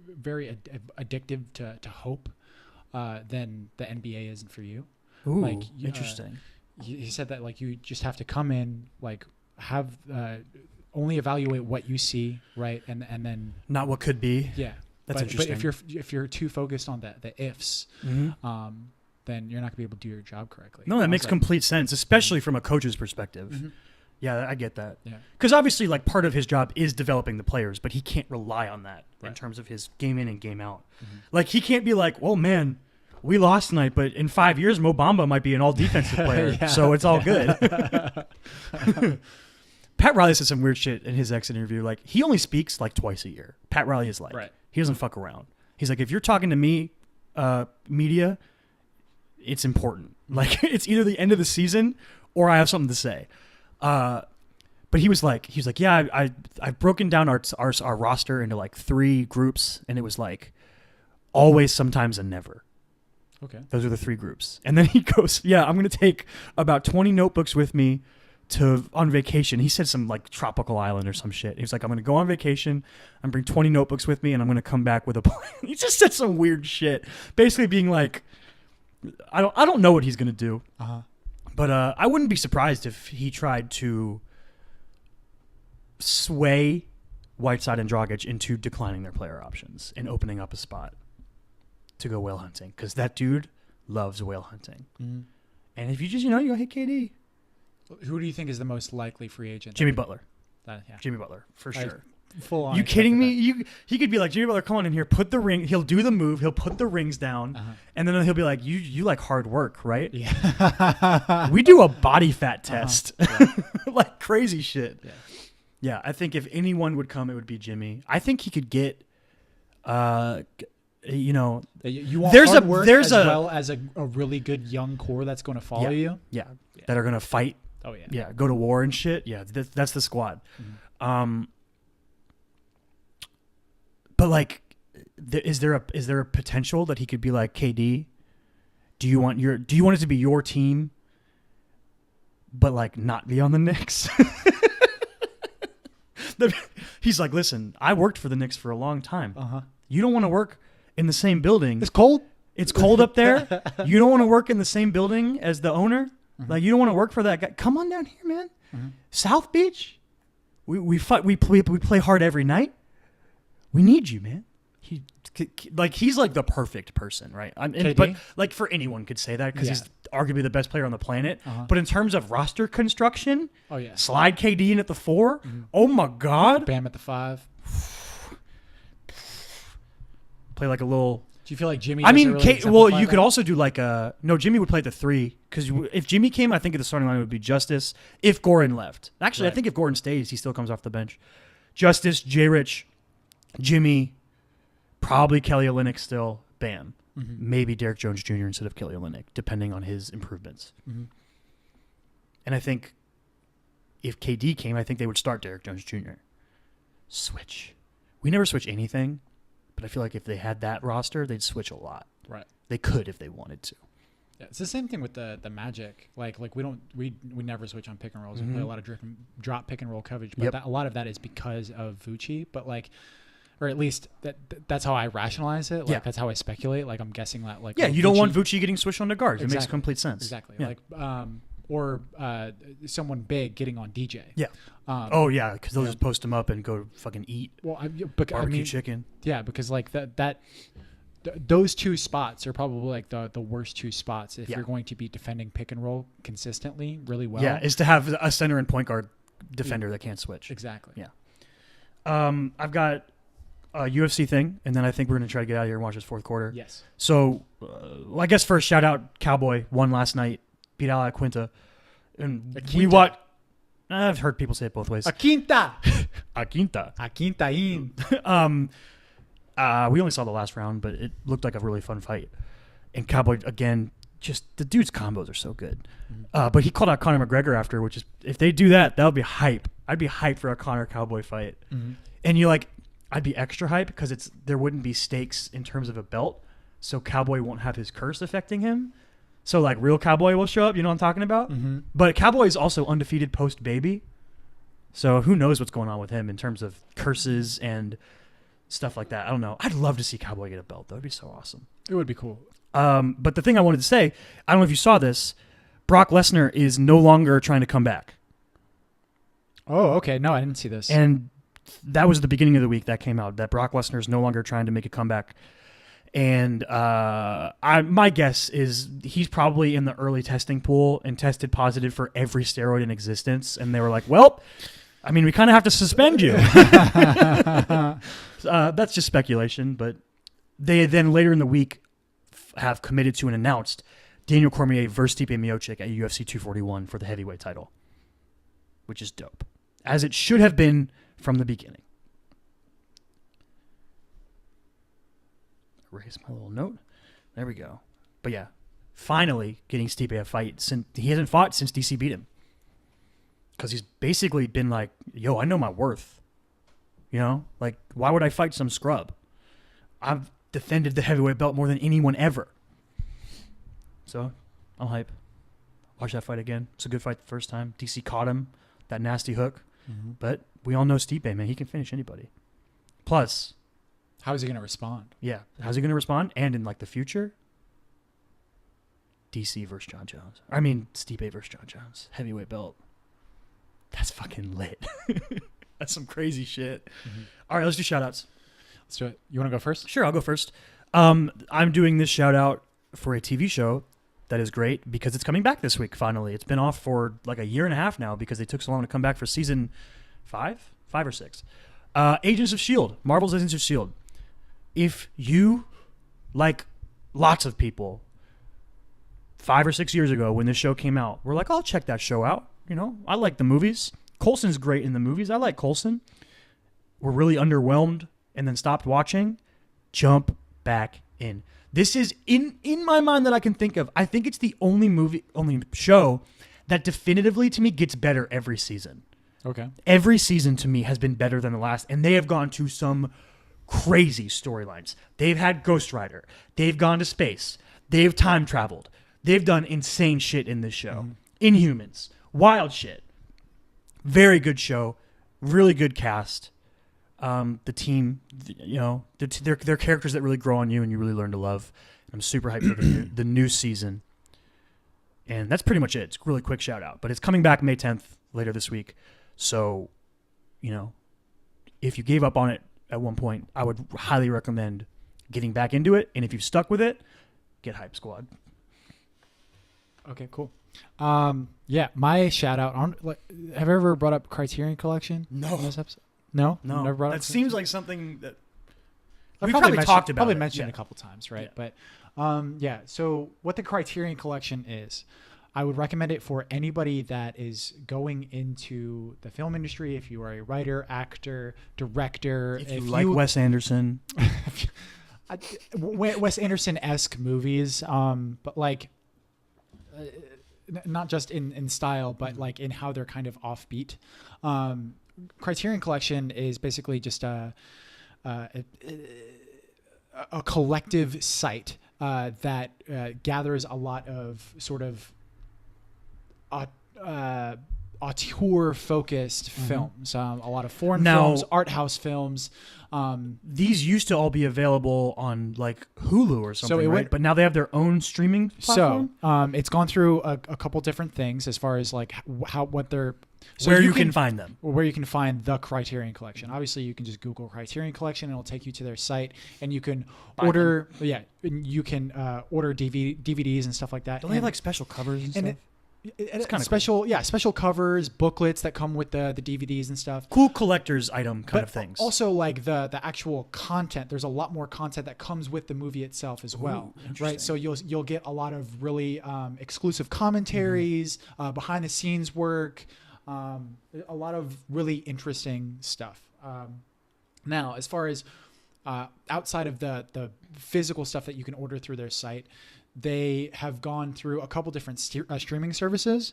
very addictive to hope, then the NBA isn't for you. Ooh, like, interesting. He said that like you just have to come in, like have only evaluate what you see, right, and then not what could be. Yeah, that's interesting. But if you're too focused on the ifs, then you're not gonna be able to do your job correctly. No, that makes complete sense, especially from a coach's perspective. Yeah, I get that. Yeah, because obviously, like, part of his job is developing the players, but he can't rely on that in terms of his game in and game out. Like, he can't be like, well, man, we lost tonight, but in 5 years, Mo Bamba might be an all-defensive player, so it's all good. Pat Riley said some weird shit in his exit interview. Like, he only speaks like twice a year. Pat Riley is like, he doesn't fuck around. He's like, if you're talking to me, media, it's important. Like, it's either the end of the season or I have something to say. But he was like, yeah, I've broken down our roster into like 3 groups, and it was like always, sometimes, and never. Okay. Those are the 3 groups. And then he goes, yeah, I'm going to take about 20 notebooks with me on vacation. He said some like tropical island or some shit. He was like, I'm going to go on vacation. I'm bring 20 notebooks with me, and I'm going to come back with a plan. He just said some weird shit, basically being like, I don't know what he's going to do. But I wouldn't be surprised if he tried to sway Whiteside and Dragic into declining their player options and opening up a spot to go whale hunting, because that dude loves whale hunting. And if you just, you go hit KD. Who do you think is the most likely free agent? Jimmy Butler. Jimmy Butler, for sure. Full on. You kidding me? He could be like, Jimmy Butler, come on in here, put the ring. He'll do the move. He'll put the rings down, and then he'll be like, you like hard work, right? Yeah. We do a body fat test, like crazy shit. Yeah. I think if anyone would come, it would be Jimmy. I think he could get, you want hard work as well as a really good young core that's going to follow you. Yeah, that are going to fight. Oh yeah. Yeah, go to war and shit. Yeah, that's the squad. But like, is there a potential that he could be like, KD? Do you want it to be your team, but like not be on the Knicks? He's like, listen, I worked for the Knicks for a long time. You don't want to work in the same building. It's cold. It's cold up there. You don't want to work in the same building as the owner. Like, you don't want to work for that guy. Come on down here, man. South Beach. We fight. We play hard every night. We need you, man. He's like the perfect person, right? But like, for anyone could say that, because he's arguably the best player on the planet. But in terms of roster construction, slide KD in at the 4. Oh my God. Bam at the 5. Play like a little. Do you feel like Jimmy? You could also do like a Jimmy would play at the 3, because if Jimmy came, I think the starting line would be Justice. If Goran left, actually, I think if Goran stays, he still comes off the bench. Justice, J. Rich, Jimmy, probably Kelly Olynyk still. Bam, maybe Derek Jones Jr. instead of Kelly Olynyk, depending on his improvements. And I think if KD came, I think they would start Derek Jones Jr. Switch. We never switch anything. But I feel like if they had that roster, they'd switch a lot. Right. They could if they wanted to. Yeah, it's the same thing with the Magic. Like we never switch on pick and rolls. We play a lot of drop pick and roll coverage, but a lot of that is because of Vucci. But like, or at least that's how I rationalize it. Like that's how I speculate. Like I'm guessing that like you don't want Vucci getting switched on the guards. It makes complete sense. Exactly. Yeah. Like or someone big getting on DJ. Yeah. Because they'll just post him up and go fucking eat. Well, barbecue chicken. Yeah, because like those two spots are probably like the worst two spots if you're going to be defending pick and roll consistently really well. Yeah, is to have a center and point guard defender that can't switch. Exactly. Yeah. I've got a UFC thing, and then I think we're going to try to get out of here and watch this fourth quarter. Yes. So, I guess first, shout out Cowboy, won last night, beat Ala Quinta. And we watched... I've heard people say it both ways. A quinta. A quinta. A quinta in. We only saw the last round, but it looked like a really fun fight. And Cowboy, again, just the dude's combos are so good. But he called out Conor McGregor after, which is, if they do that, that would be hype. I'd be hyped for a Conor Cowboy fight. And you're like, I'd be extra hyped because there wouldn't be stakes in terms of a belt. So Cowboy won't have his curse affecting him. So like real Cowboy will show up. You know what I'm talking about? But Cowboy is also undefeated post-baby. So who knows what's going on with him in terms of curses and stuff like that. I don't know. I'd love to see Cowboy get a belt. That would be so awesome. It would be cool. But the thing I wanted to say, I don't know if you saw this, Brock Lesnar is no longer trying to come back. Oh, okay. No, I didn't see this. And that was the beginning of the week that came out, that Brock Lesnar is no longer trying to make a comeback. And my guess is he's probably in the early testing pool and tested positive for every steroid in existence. And they were like, well, I mean, we kind of have to suspend you. That's just speculation. But they then later in the week have committed to and announced Daniel Cormier versus Stipe Miocic at UFC 241 for the heavyweight title, which is dope, as it should have been from the beginning. Erase my little note. There we go. But yeah, finally getting Stipe a fight. Since he hasn't fought since DC beat him, because he's basically been like, yo, I know my worth. You know, like, why would I fight some scrub? I've defended the heavyweight belt more than anyone ever. So I'm hype. Watch that fight again. It's a good fight the first time. DC caught him, that nasty hook. But we all know Stipe, man. He can finish anybody. Plus, how is he going to respond? Yeah. How's he going to respond? And in like the future, DC versus John Jones. I mean, Stipe versus John Jones. Heavyweight belt. That's fucking lit. That's some crazy shit. All right, let's do shout outs. Let's do it. You want to go first? Sure, I'll go first. I'm doing this shout out for a TV show that is great because it's coming back this week, finally. It's been off for like a year and a half now because they took so long to come back for season 5 or 6. Agents of S.H.I.E.L.D., Marvel's Agents of S.H.I.E.L.D. If you, like lots of people, 5 or 6 years ago when this show came out, were like, I'll check that show out. You know, I like the movies. Coulson's great in the movies. I like Coulson. We're really underwhelmed and then stopped watching. Jump back in. This is in my mind that I can think of. I think it's the only show that definitively to me gets better every season. Okay. Every season to me has been better than the last, and they have gone to some crazy storylines. They've had Ghost Rider. They've gone to space. They've time traveled. They've done insane shit in this show. Inhumans. Wild shit. Very good show. Really good cast. The team, you know, they're characters that really grow on you and you really learn to love. I'm super hyped for the new season. And that's pretty much it. It's a really quick shout out. But it's coming back May 10th later this week. So, you know, if you gave up on it at one point, I would highly recommend getting back into it. And if you've stuck with it, get Hype Squad. Okay, cool. Yeah, my shout out on, like, have I ever brought up Criterion Collection? No. In this episode? No. Never brought that up seems like something that we probably talked about. Probably mentioned a couple times, right? Yeah. But yeah. So what the Criterion Collection is, I would recommend it for anybody that is going into the film industry. If you are a writer, actor, director, if you like Wes Anderson, Wes Anderson-esque movies, but like. Not just in style, but like in how they're kind of offbeat. Criterion Collection is basically just a collective site that gathers a lot of sort of auteur-focused films, a lot of foreign films, art house films. These used to all be available on like Hulu or something, right? But now they have their own streaming platform? So it's gone through a couple different things as far as like what they're... So where you can find them. Where you can find the Criterion Collection. Obviously, you can just Google Criterion Collection and it'll take you to their site, and you can order order DVDs and stuff like that. Don't they have like special covers and stuff? It's kind of special, cool. Special covers, booklets that come with the DVDs and stuff. Cool collector's item kind of things. Also, like the actual content. There's a lot more content that comes with the movie itself as well, right? So you'll get a lot of really exclusive commentaries, behind the scenes work, a lot of really interesting stuff. Now, as far as outside of the physical stuff that you can order through their site, they have gone through a couple different streaming services.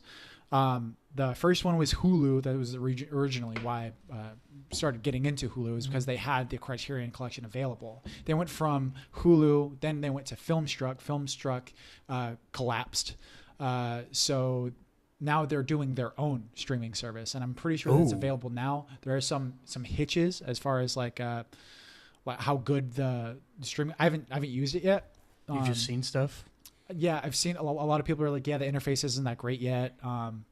The first one was Hulu. That was originally why I started getting into Hulu, is because they had the Criterion Collection available. They went from Hulu, then they went to Filmstruck. Filmstruck collapsed. So now they're doing their own streaming service, and I'm pretty sure that's available now. There are some hitches as far as like how good the streaming. I haven't used it yet. You've just seen stuff? Yeah, I've seen a lot of people are like, yeah, the interface isn't that great yet,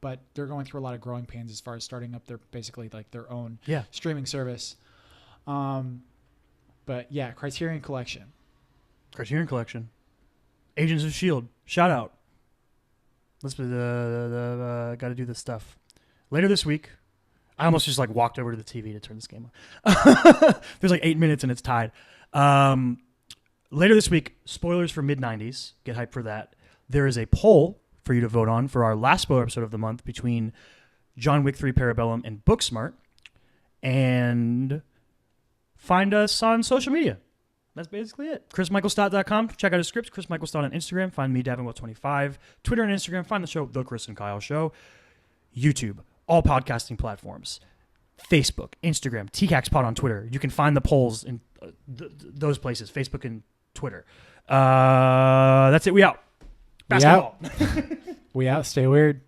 but they're going through a lot of growing pains as far as starting up their basically like their own streaming service. But yeah, Criterion Collection. Agents of S.H.I.E.L.D. Shout out. Let's got to do this stuff. Later this week, I almost just like walked over to the TV to turn this game on. There's like 8 minutes and it's tied. Later this week, spoilers for mid-90s. Get hyped for that. There is a poll for you to vote on for our last spoiler episode of the month between John Wick 3 Parabellum and Booksmart. And find us on social media. That's basically it. ChrisMichaelStott.com. Check out his scripts. Chris Michael Stott on Instagram. Find me, Davenwell25. Twitter and Instagram. Find the show, The Chris and Kyle Show. YouTube. All podcasting platforms. Facebook, Instagram, tcaks pod on Twitter. You can find the polls in those places, Facebook and Twitter. That's it. We out. Basketball. We out. Stay weird.